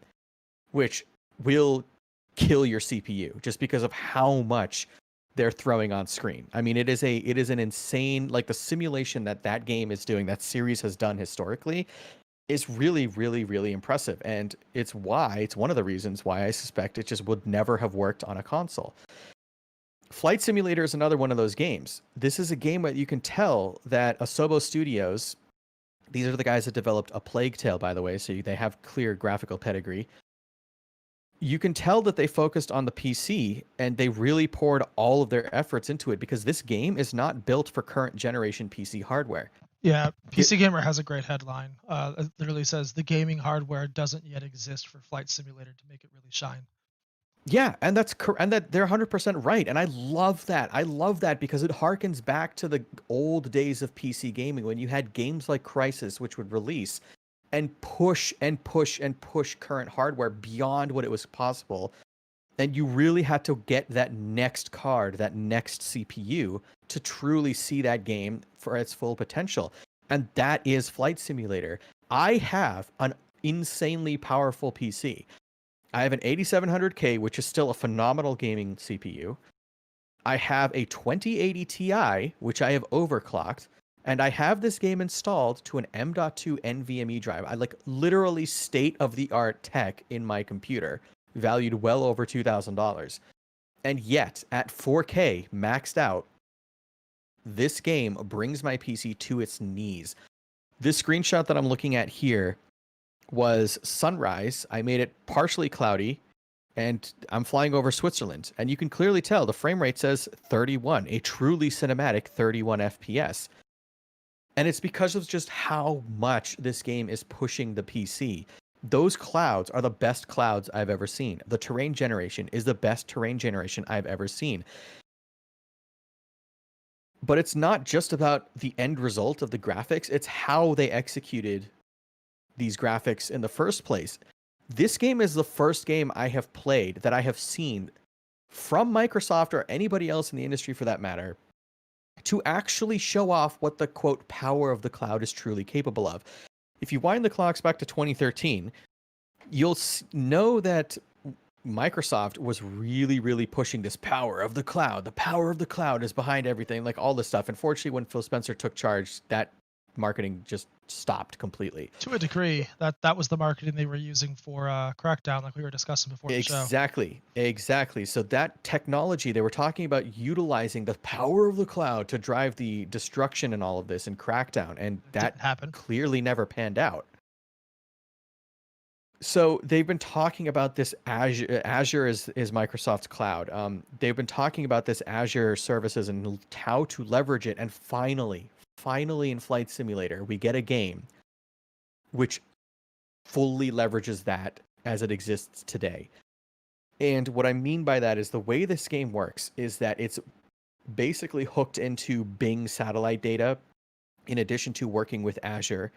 which will kill your CPU just because of how much they're throwing on screen. I mean, it is an insane, like the simulation that game is doing, that series has done historically, is really, really, really impressive. And it's one of the reasons why I suspect it just would never have worked on a console. Flight Simulator is another one of those games. This is a game that you can tell that Asobo Studios, these are the guys that developed A Plague Tale, by the way, so they have clear graphical pedigree. You can tell that they focused on the PC and they really poured all of their efforts into it because this game is not built for current generation PC hardware. Yeah, PC Gamer has a great headline. It literally says the gaming hardware doesn't yet exist for Flight Simulator to make it really shine. Yeah, and that they're 100% right, and I love that. I love that because it harkens back to the old days of PC gaming when you had games like Crysis, which would release and push and push and push current hardware beyond what it was possible, and you really had to get that next card, that next CPU, to truly see that game for its full potential, and that is Flight Simulator. I have an insanely powerful PC. I have an 8700K, which is still a phenomenal gaming CPU. I have a 2080 Ti, which I have overclocked, and I have this game installed to an M.2 NVMe drive. I literally state-of-the-art tech in my computer, valued well over $2,000. And yet, at 4K maxed out, this game brings my PC to its knees. This screenshot that I'm looking at here was sunrise. I made it partially cloudy, and I'm flying over Switzerland. And you can clearly tell the frame rate says 31, a truly cinematic 31 FPS. And it's because of just how much this game is pushing the PC. Those clouds are the best clouds I've ever seen. The terrain generation is the best terrain generation I've ever seen. But it's not just about the end result of the graphics, it's how they executed these graphics in the first place. This game is the first game I have played that I have seen from Microsoft or anybody else in the industry for that matter to actually show off what the quote power of the cloud is truly capable of. If you wind the clocks back to 2013, you'll know that Microsoft was really, really pushing this power of the cloud. The power of the cloud is behind everything, like all this stuff. Unfortunately, when Phil Spencer took charge, that marketing just stopped completely. To a degree, that was the marketing they were using for Crackdown, like we were discussing before the show. Exactly. So that technology, they were talking about utilizing the power of the cloud to drive the destruction and all of this in Crackdown, and that clearly never panned out. So they've been talking about this Azure is Microsoft's cloud. They've been talking about this Azure services and how to leverage it, and finally in Flight Simulator, we get a game which fully leverages that as it exists today. And what I mean by that is the way this game works is that it's basically hooked into Bing satellite data in addition to working with Azure,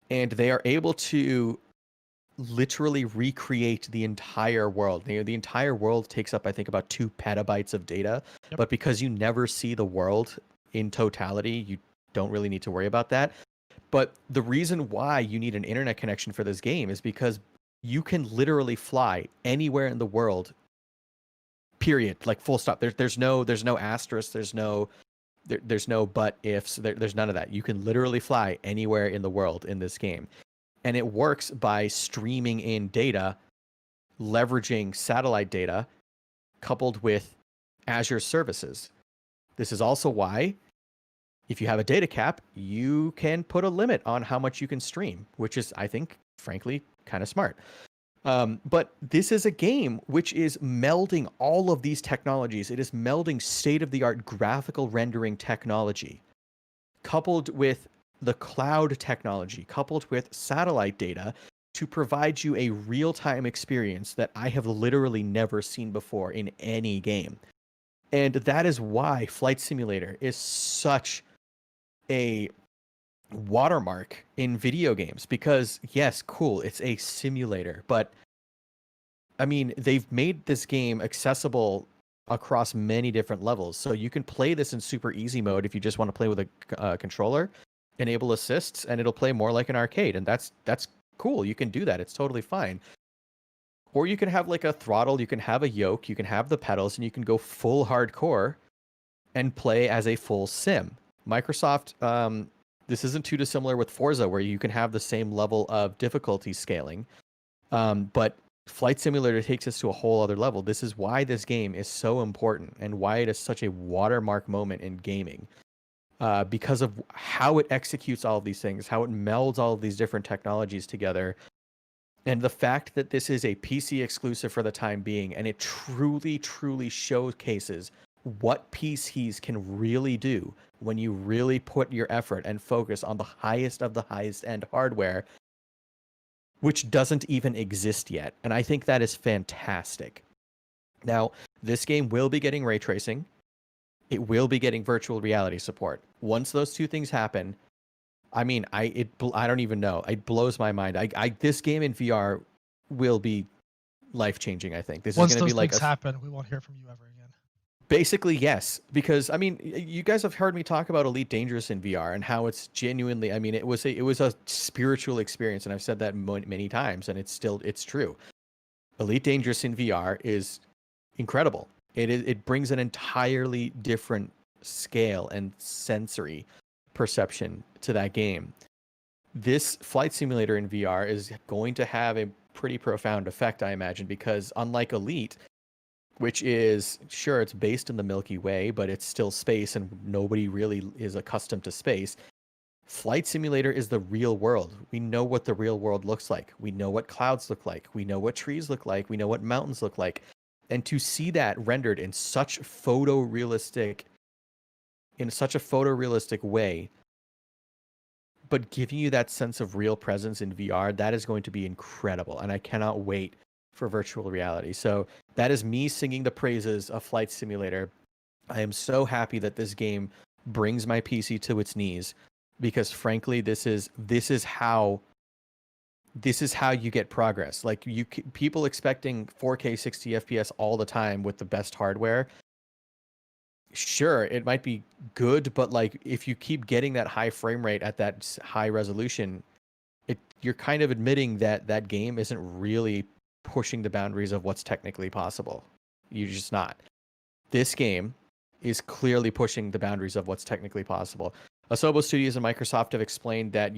and they are able to literally recreate the entire world. The entire world takes up, I think, about 2 petabytes of data, but because you never see the world in totality, you don't really need to worry about that. But the reason why you need an internet connection for this game is because you can literally fly anywhere in the world, period, like full stop. There's no asterisk, there's no but ifs, there's none of that. You can literally fly anywhere in the world in this game. And it works by streaming in data, leveraging satellite data, coupled with Azure services. This is also why, if you have a data cap, you can put a limit on how much you can stream, which is, I think, frankly, kind of smart. But this is a game which is melding all of these technologies. It is melding state-of-the-art graphical rendering technology, coupled with the cloud technology, coupled with satellite data, to provide you a real-time experience that I have literally never seen before in any game. And that is why Flight Simulator is such a watermark in video games because yes, cool, it's a simulator, but I mean, they've made this game accessible across many different levels. So you can play this in super easy mode if you just want to play with a controller, enable assists, and it'll play more like an arcade, and that's cool. You can do that. It's totally fine. Or you can have like a throttle, you can have a yoke, you can have the pedals, and you can go full hardcore and play as a full sim. Microsoft, this isn't too dissimilar with Forza, where you can have the same level of difficulty scaling, but Flight Simulator takes us to a whole other level. This is why this game is so important and why it is such a watermark moment in gaming, because of how it executes all of these things, how it melds all of these different technologies together, and the fact that this is a PC exclusive for the time being, and it truly, truly showcases what PCs can really do when you really put your effort and focus on the highest of the highest end hardware, which doesn't even exist yet. And I think that is fantastic. Now, this game will be getting ray tracing. It will be getting virtual reality support. Once those two things happen, I mean, I don't even know. It blows my mind. This game in VR will be life changing. I think this Once is going to those be like things happen, we won't hear from you ever again. basically yes, because I mean, you guys have heard me talk about Elite Dangerous in VR and how it's genuinely. I mean, it was a spiritual experience, and I've said that many times, and it's true. Elite Dangerous in VR is incredible. It brings an entirely different scale and sensory perception to that game. This flight simulator in VR is going to have a pretty profound effect, I imagine, because unlike Elite, which is sure it's based in the Milky Way, but it's still space and nobody really is accustomed to space. Flight Simulator is the real world. We know what the real world looks like. We know what clouds look like. We know what trees look like. We know what mountains look like. And to see that rendered in such a photorealistic way, but giving you that sense of real presence in VR, that is going to be incredible. And I cannot wait for virtual reality. So that is me singing the praises of Flight Simulator. I am so happy that this game brings my PC to its knees, because frankly, this is how you get progress. Like people expecting 4K 60 FPS all the time with the best hardware. Sure, it might be good, but like if you keep getting that high frame rate at that high resolution, you're kind of admitting that that game isn't really pushing the boundaries of what's technically possible. You're just not. This game is clearly pushing the boundaries of what's technically possible. Asobo Studios and Microsoft have explained that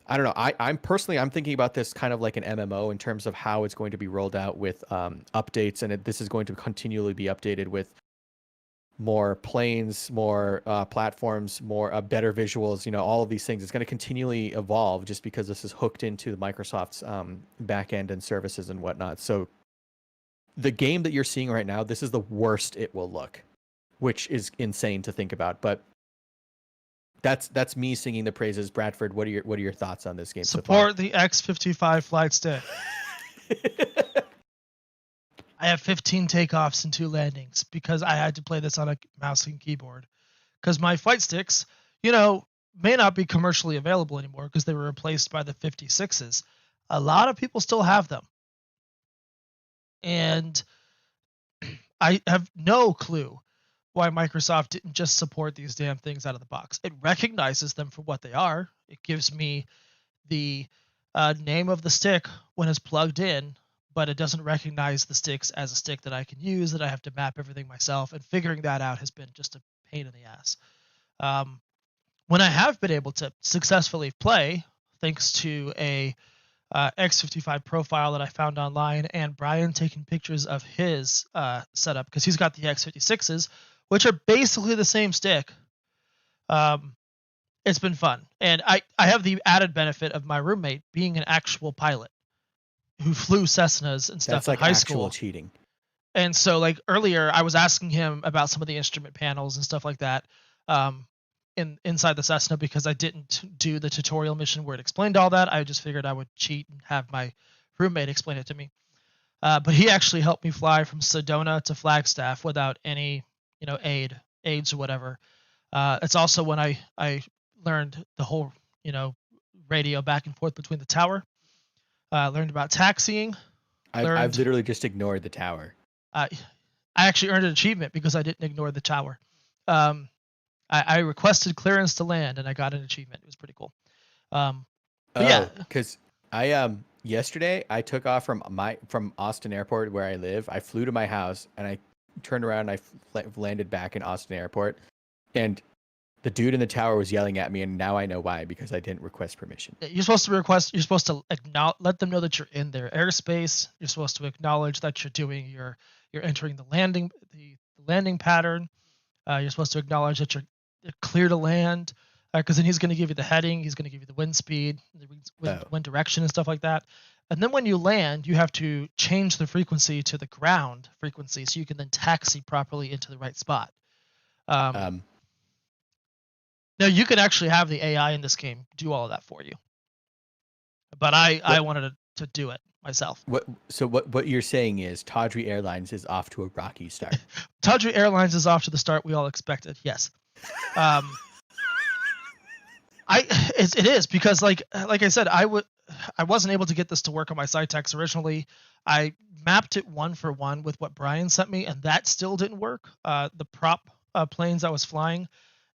I don't know. I'm personally, I'm thinking about this kind of like an MMO in terms of how it's going to be rolled out with updates, and this is going to continually be updated with more planes, more platforms, more better visuals. You know, all of these things. It's going to continually evolve just because this is hooked into Microsoft's back end and services and whatnot. So the game that you're seeing right now, this is the worst it will look, which is insane to think about. But that's me singing the praises. Bradford, what are your thoughts on this game? Support the X55 flight stick. I have 15 takeoffs and 2 landings because I had to play this on a mouse and keyboard. Because my flight sticks, may not be commercially available anymore because they were replaced by the 56s. A lot of people still have them. And I have no clue why Microsoft didn't just support these damn things out of the box. It recognizes them for what they are. It gives me the name of the stick when it's plugged in, but it doesn't recognize the sticks as a stick that I can use, that I have to map everything myself, and figuring that out has been just a pain in the ass. When I have been able to successfully play, thanks to a X55 profile that I found online, and Brian taking pictures of his setup, because he's got the X56s, which are basically the same stick. It's been fun. And I have the added benefit of my roommate being an actual pilot who flew Cessnas and stuff in high school. That's like actual cheating. And so, like, earlier I was asking him about some of the instrument panels and stuff like that inside the Cessna, because I didn't do the tutorial mission where it explained all that. I just figured I would cheat and have my roommate explain it to me. But he actually helped me fly from Sedona to Flagstaff without any, aids or whatever. It's also when I learned the whole, radio back and forth between the tower. Learned about taxiing. I've literally just ignored the tower. I actually earned an achievement because I didn't ignore the tower. I requested clearance to land, and I got an achievement. It was pretty cool. Yeah, because I yesterday I took off from Austin Airport where I live. I flew to my house and I turned around and I landed back in Austin Airport, and the dude in the tower was yelling at me, and now I know why, because I didn't request permission. You're supposed to let them know that you're in their airspace. You're supposed to acknowledge that you're entering the landing pattern. You're supposed to acknowledge that you're clear to land, because then he's going to give you the heading, he's going to give you the wind speed, the wind direction, and stuff like that. And then when you land, you have to change the frequency to the ground frequency so you can then taxi properly into the right spot. Now, you can actually have the AI in this game do all of that for you. But I wanted to do it myself. What you're saying is Tawdry Airlines is off to a rocky start. Tawdry Airlines is off to the start we all expected, yes. It is, because like I said, I wasn't able to get this to work on my side text originally. I mapped it 1-for-1 with what Brian sent me, and that still didn't work. The prop planes I was flying,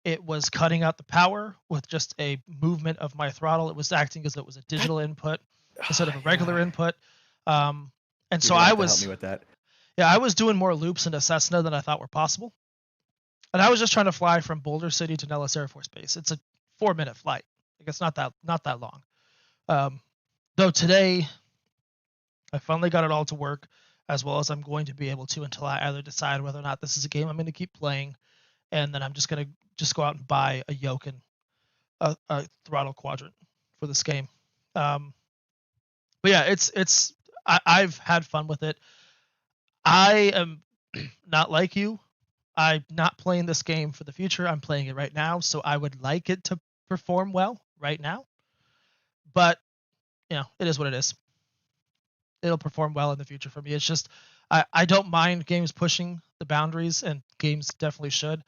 it was cutting out the power with just a movement of my throttle. It was acting as though it was a digital input instead of a regular input. And so I was help me with that. Yeah, I was doing more loops into Cessna than I thought were possible. And I was just trying to fly from Boulder City to Nellis Air Force Base. It's a 4-minute flight. Like, it's not that long. Though today, I finally got it all to work, as well as I'm going to be able to, until I either decide whether or not this is a game I'm going to keep playing, and then I'm just going to go out and buy a yoke and a throttle quadrant for this game. But yeah, I've had fun with it. I am not like you. I'm not playing this game for the future. I'm playing it right now, so I would like it to perform well right now. But, it is what it is. It'll perform well in the future for me. It's just, I don't mind games pushing the boundaries, and games definitely should.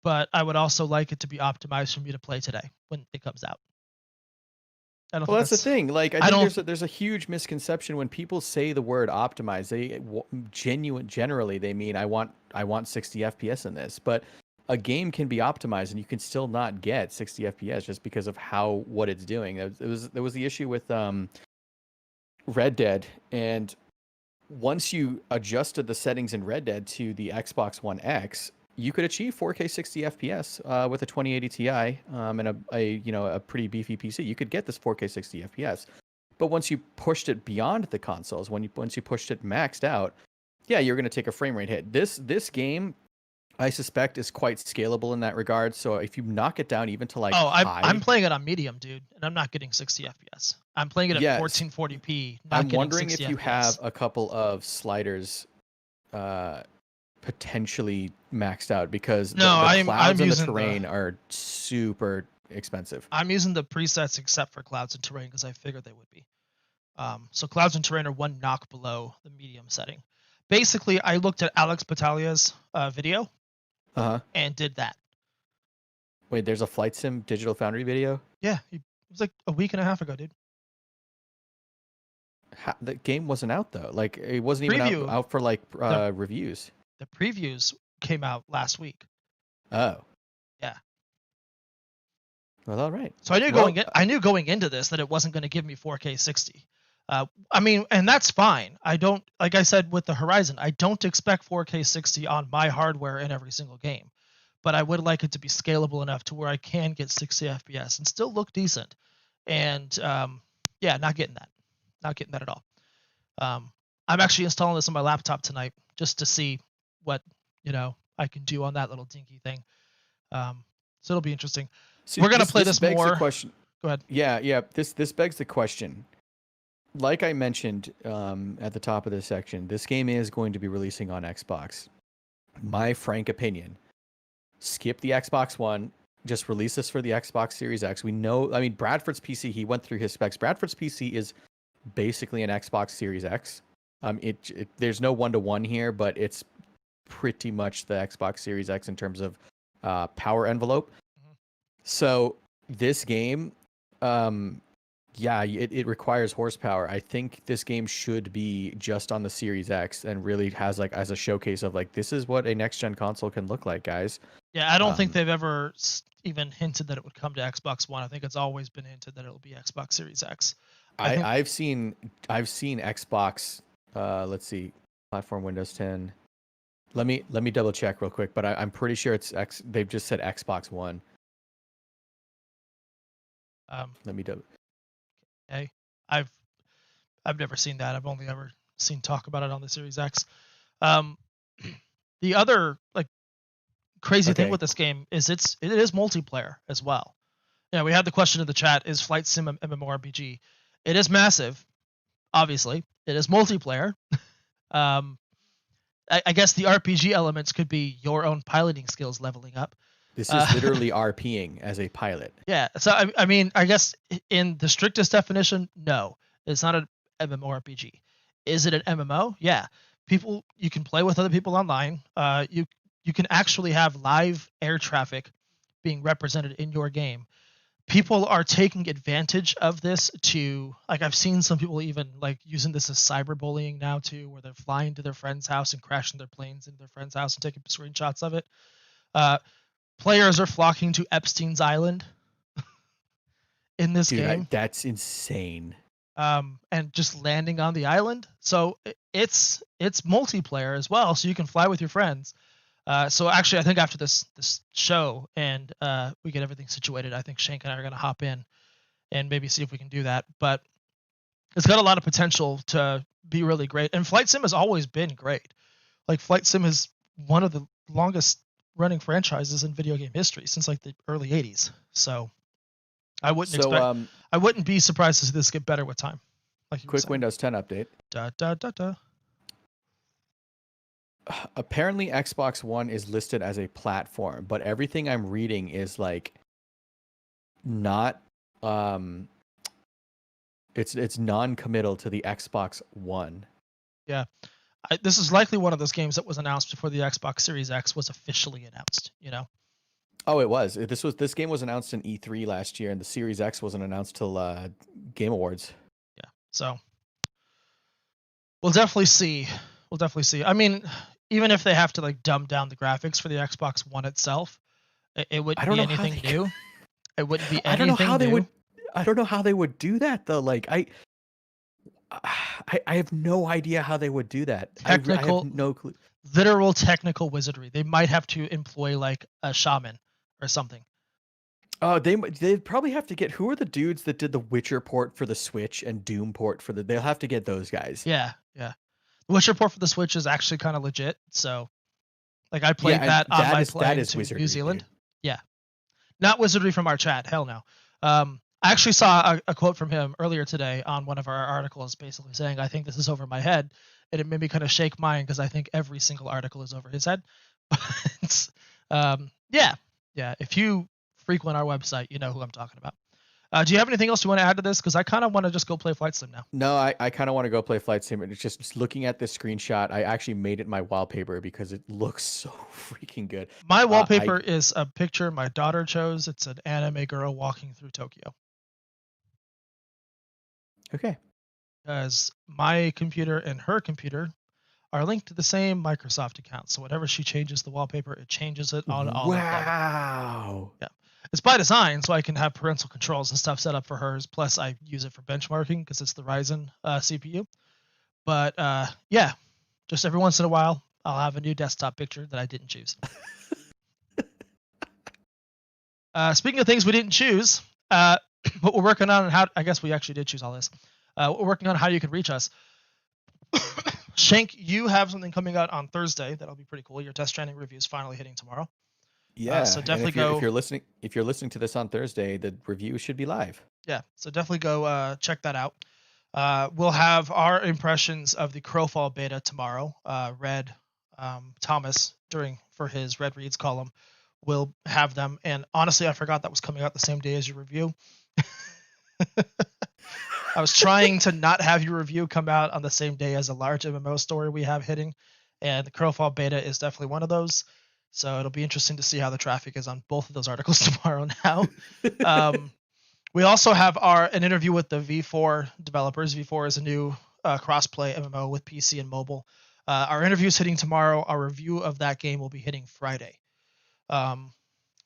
But I would also like it to be optimized for me to play today when it comes out. Well, that's the thing. Like, I think there's a huge misconception when people say the word optimize. They generally they mean I want 60 FPS in this, but a game can be optimized and you can still not get 60 FPS just because of what it's doing. There was the issue with Red Dead, and once you adjusted the settings in Red Dead to the Xbox One X, you could achieve 4K 60 FPS with a 2080 Ti and a pretty beefy PC. You could get this 4K 60 FPS. But once you pushed it beyond the consoles, once you pushed it maxed out, yeah, you're going to take a frame rate hit. This game, I suspect, is quite scalable in that regard. So if you knock it down even to like I'm playing it on medium, dude, and I'm not getting 60 FPS. I'm playing it at 1440p. I'm wondering if you have a couple of sliders potentially maxed out, because the clouds and the terrain are super expensive. I'm using the presets except for clouds and terrain because I figured they would be. So clouds and terrain are 1 knock below the medium setting. Basically, I looked at Alex Battaglia's video and did that. Wait, there's a Flight Sim Digital Foundry video? Yeah, it was like a week and a half ago, dude. The game wasn't out though. Like, it wasn't even out for like reviews. The previews came out last week. Oh. Yeah. Well, all right. So I knew going into this that it wasn't going to give me 4K 60. And that's fine. Like I said with the Horizon, I don't expect 4K 60 on my hardware in every single game. But I would like it to be scalable enough to where I can get 60 FPS and still look decent. And not getting that. Not getting that at all. I'm actually installing this on my laptop tonight just to see what I can do on that little dinky thing. So it'll be interesting. See, we're gonna play this more. The question. Go ahead. Yeah. This begs the question. Like I mentioned at the top of this section, this game is going to be releasing on Xbox. My frank opinion: skip the Xbox One. Just release this for the Xbox Series X. We know. I mean, Bradford's PC. He went through his specs. Bradford's PC is basically an Xbox Series X. There's no 1-to-1 here, but it's pretty much the Xbox Series X in terms of power envelope. Mm-hmm. So this game, Yeah, it requires horsepower. I think this game should be just on the Series X and really has like as a showcase of like this is what a next gen console can look like, guys. Yeah, I don't think Um, they've ever even hinted that it would come to Xbox One. I think it's always been hinted that it'll be Xbox Series X. I think I've seen Xbox. Let's see, platform Windows 10. Let me double check real quick, but I'm pretty sure it's X. They've just said Xbox One. Let me double. hey, I've I've never seen that. I've only ever seen talk about it on the Series X. Um, the other like crazy thing Okay. with this game is it is multiplayer as well. Yeah, we had the question in the chat: is Flight Sim an MMORPG? It is massive, obviously. It is multiplayer. Um, I guess the RPG elements could be your own piloting skills leveling up. This is literally RPing as a pilot. Yeah, so I mean, I guess in the strictest definition, no, it's not an MMORPG. Is it an MMO? Yeah, people you can play with other people online. You can actually have live air traffic being represented in your game. People are taking advantage of this to like I've seen some people even like using this as cyberbullying now too, where they're flying to their friend's house and crashing their planes into their friend's house and taking screenshots of it. Uh, Players are flocking to Epstein's Island in this Dude, game, that's insane. and just landing on the island. So it's multiplayer as well, so you can fly with your friends. So actually, I think after this show and we get everything situated, I think Shank and I are gonna hop in and maybe see if we can do that. But it's got a lot of potential to be really great. And Flight Sim has always been great. Like Flight Sim is one of the longest running franchises in video game history since like the early 80s. So I wouldn't be surprised to see this get better with time. Like you were Quick saying. Windows 10 update. Da, da, da, da. Apparently Xbox One is listed as a platform, but everything I'm reading is like not it's non-committal to the Xbox One. Yeah. This is likely one of those games that was announced before the Xbox Series X was officially announced, you know? Oh, it was. This game was announced in E3 last year, and the Series X wasn't announced till Game Awards. Yeah. So we'll definitely see. We'll definitely see. I mean, even if they have to like dumb down the graphics for the Xbox One itself, it wouldn't be anything new. It wouldn't be anything I don't know how new. they would. I don't know how they would do that though. Like I have no idea how they would do that. I have no clue. Literal technical wizardry. They might have to employ like a shaman or something. Oh, they'd probably have to get who are the dudes that did the Witcher port for the Switch and Doom port for the. They'll have to get those guys. Yeah. The Witcher port for the Switch is actually kind of legit. So, like I played that on my plane to wizardry, New Zealand. Dude. Yeah, not wizardry from our chat. Hell no. I actually saw a quote from him earlier today on one of our articles, basically saying, "I think this is over my head," and it made me kind of shake mine because I think every single article is over his head. But yeah. If you frequent our website, you know who I'm talking about. Do you have anything else you want to add to this? Because I kind of want to just go play Flight Sim now. No, I kind of want to go play Flight Sim. It's just looking at this screenshot. I actually made it my wallpaper because it looks so freaking good. My wallpaper is a picture my daughter chose. It's an anime girl walking through Tokyo. Okay. Because my computer and her computer are linked to the same Microsoft account. So whenever she changes the wallpaper, it changes it on all of them. Wow. Yeah. It's by design, so I can have parental controls and stuff set up for hers. Plus, I use it for benchmarking because it's the Ryzen CPU. But yeah, just every once in a while, I'll have a new desktop picture that I didn't choose. Speaking of things we didn't choose, what we're working on, and how I guess we actually did choose all this. We're working on how you can reach us. Shank, you have something coming out on Thursday that'll be pretty cool. Your Death Stranding review is finally hitting tomorrow. Yeah, so definitely if you're listening to this on Thursday, the review should be live. Yeah, so definitely go check that out. We'll have our impressions of the Crowfall beta tomorrow. Red Thomas for his Red Reads column will have them. And honestly, I forgot that was coming out the same day as your review. I was trying to not have your review come out on the same day as a large MMO story we have hitting, and the Crowfall beta is definitely one of those. So it'll be interesting to see how the traffic is on both of those articles tomorrow now. We also have an interview with the V4 developers. V4 is a new cross-play MMO with PC and mobile. Our interview is hitting tomorrow. Our review of that game will be hitting Friday.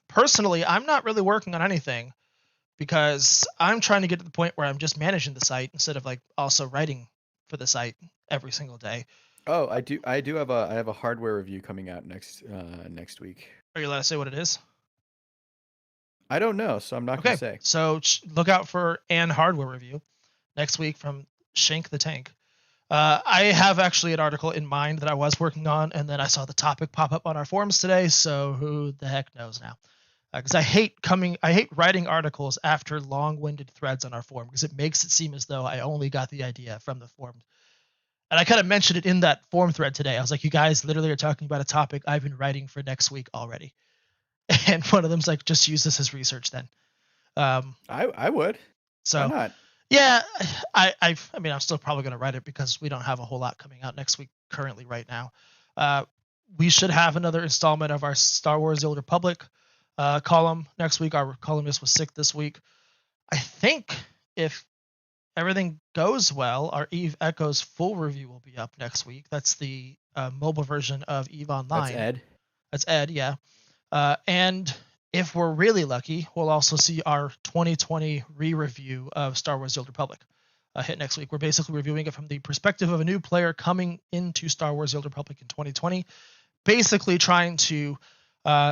Personally, I'm not really working on anything because I'm trying to get to the point where I'm just managing the site instead of like also writing for the site every single day. Oh, I do have a hardware review coming out next week. Are you allowed to say what it is? I don't know, so I'm not going Okay, to say. so look out for an hardware review next week from Shank the Tank. I have actually an article in mind that I was working on, and then I saw the topic pop up on our forums today. So who the heck knows now? Because I hate writing articles after long-winded threads on our forum because it makes it seem as though I only got the idea from the forum. And I kind of mentioned it in that forum thread today. I was like, you guys literally are talking about a topic I've been writing for next week already. And one of them's like, just use this as research then. I would. So Why not? yeah, I mean, I'm still probably going to write it because we don't have a whole lot coming out next week currently right now. We should have another installment of our Star Wars: The Old Republic column next week. Our columnist was sick this week. I think if everything goes well, our Eve Echoes full review will be up next week. That's the mobile version of Eve Online. That's Ed. That's Ed, yeah. And if we're really lucky, we'll also see our 2020 re-review of Star Wars: The Old Republic hit next week. We're basically reviewing it from the perspective of a new player coming into Star Wars: The Old Republic in 2020, basically trying to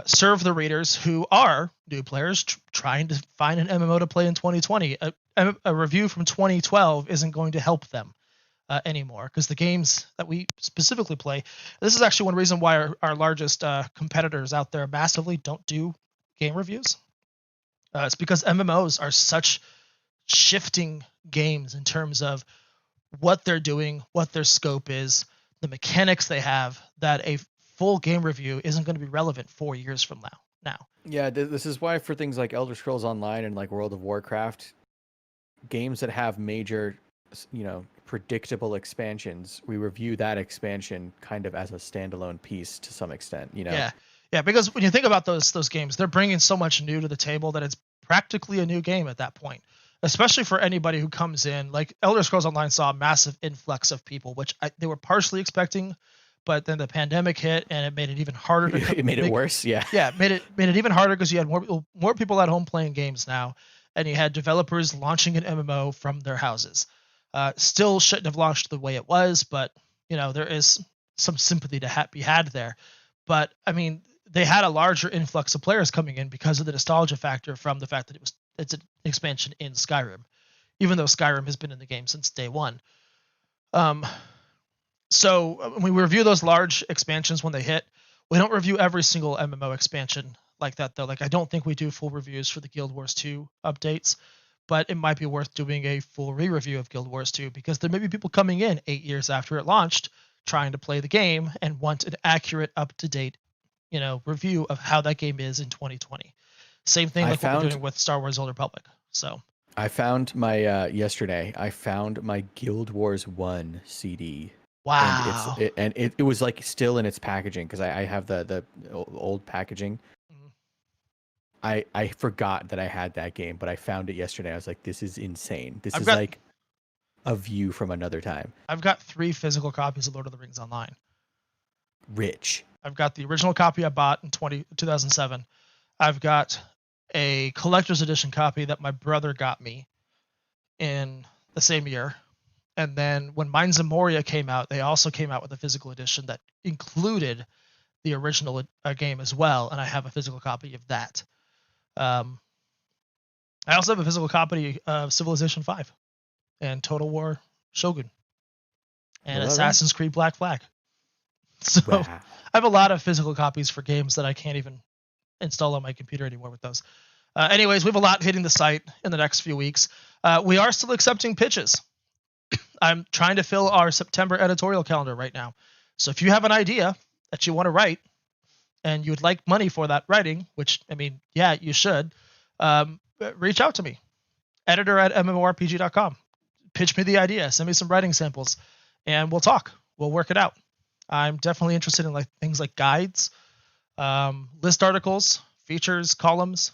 serve the readers who are new players trying to find an MMO to play in 2020. A review from 2012 isn't going to help them anymore because the games that we specifically play, this is actually one reason why our largest competitors out there massively don't do game reviews. It's because MMOs are such shifting games in terms of what they're doing, what their scope is, the mechanics they have, that a full game review isn't going to be relevant 4 years from now. Yeah, this is why for things like Elder Scrolls Online and like World of Warcraft, games that have major, predictable expansions, we review that expansion kind of as a standalone piece to some extent, Yeah, because when you think about those games, they're bringing so much new to the table that it's practically a new game at that point, especially for anybody who comes in. Like Elder Scrolls Online saw a massive influx of people, which they were partially expecting, but then the pandemic hit and it made it even harder to it made it worse. Yeah, it made it even harder because you had more people at home playing games now, and you had developers launching an MMO from their houses. Still shouldn't have launched the way it was, but there is some sympathy to be had there. But I mean, they had a larger influx of players coming in because of the nostalgia factor from the fact that it's an expansion in Skyrim, even though Skyrim has been in the game since day one. So when we review those large expansions when they hit, we don't review every single MMO expansion like that though. Like I don't think we do full reviews for the Guild Wars 2 updates, but it might be worth doing a full re-review of Guild Wars 2 because there may be people coming in 8 years after it launched trying to play the game and want an accurate, up-to-date, review of how that game is in 2020. Same thing like what we're doing with Star Wars: Old Republic. So I found my yesterday. I found my Guild Wars 1 CD. Wow. And it was like still in its packaging because I have the old packaging. Mm-hmm. I forgot that I had that game, but I found it yesterday. I was like, this is insane. This is like a view from another time. I've got 3 physical copies of Lord of the Rings Online. Rich. I've got the original copy I bought in 2007. I've got a collector's edition copy that my brother got me in the same year. And then when Mines of Moria came out, they also came out with a physical edition that included the original game as well. And I have a physical copy of that. I also have a physical copy of Civilization 5 and Total War Shogun and Assassin's Creed Black Flag. So I have a lot of physical copies for games that I can't even install on my computer anymore with those. Anyways, we have a lot hitting the site in the next few weeks. We are still accepting pitches. I'm trying to fill our September editorial calendar right now. So if you have an idea that you want to write and you would like money for that writing, which, I mean, yeah, you should, reach out to me. editor@mmorpg.com. Pitch me the idea. Send me some writing samples and we'll talk. We'll work it out. I'm definitely interested in things like guides, list articles, features, columns,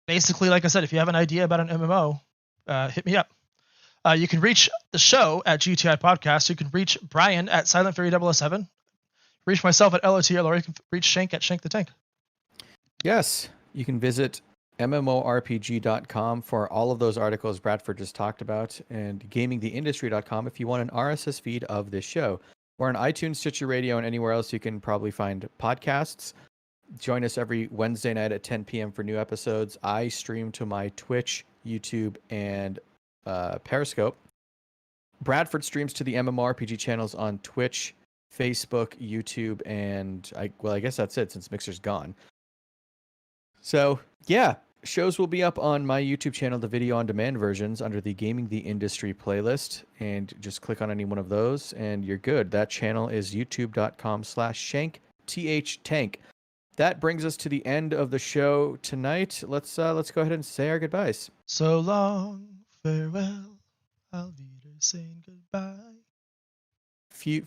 basically, like I said, if you have an idea about an MMO, hit me up. You can reach the show at GTI Podcast. You can reach Brian at Silent Fury 007. Reach myself at LOTL, or you can reach Shank at Shank the Tank. Yes, you can visit mmorpg.com for all of those articles Bradford just talked about, and gamingtheindustry.com if you want an RSS feed of this show. We're on iTunes, Stitcher Radio, and anywhere else you can probably find podcasts. Join us every Wednesday night at 10 p.m. for new episodes. I stream to my Twitch, YouTube, and Periscope. Bradford streams to the MMORPG channels on Twitch, Facebook, YouTube, and I guess that's it since Mixer's gone. So yeah, shows will be up on my YouTube channel, the video on demand versions under the Gaming the Industry playlist, and just click on any one of those and you're good. That channel is youtube.com/shank, TH-tank. That brings us to the end of the show tonight. Let's go ahead and say our goodbyes. So long, farewell, I'll be saying goodbye. Few.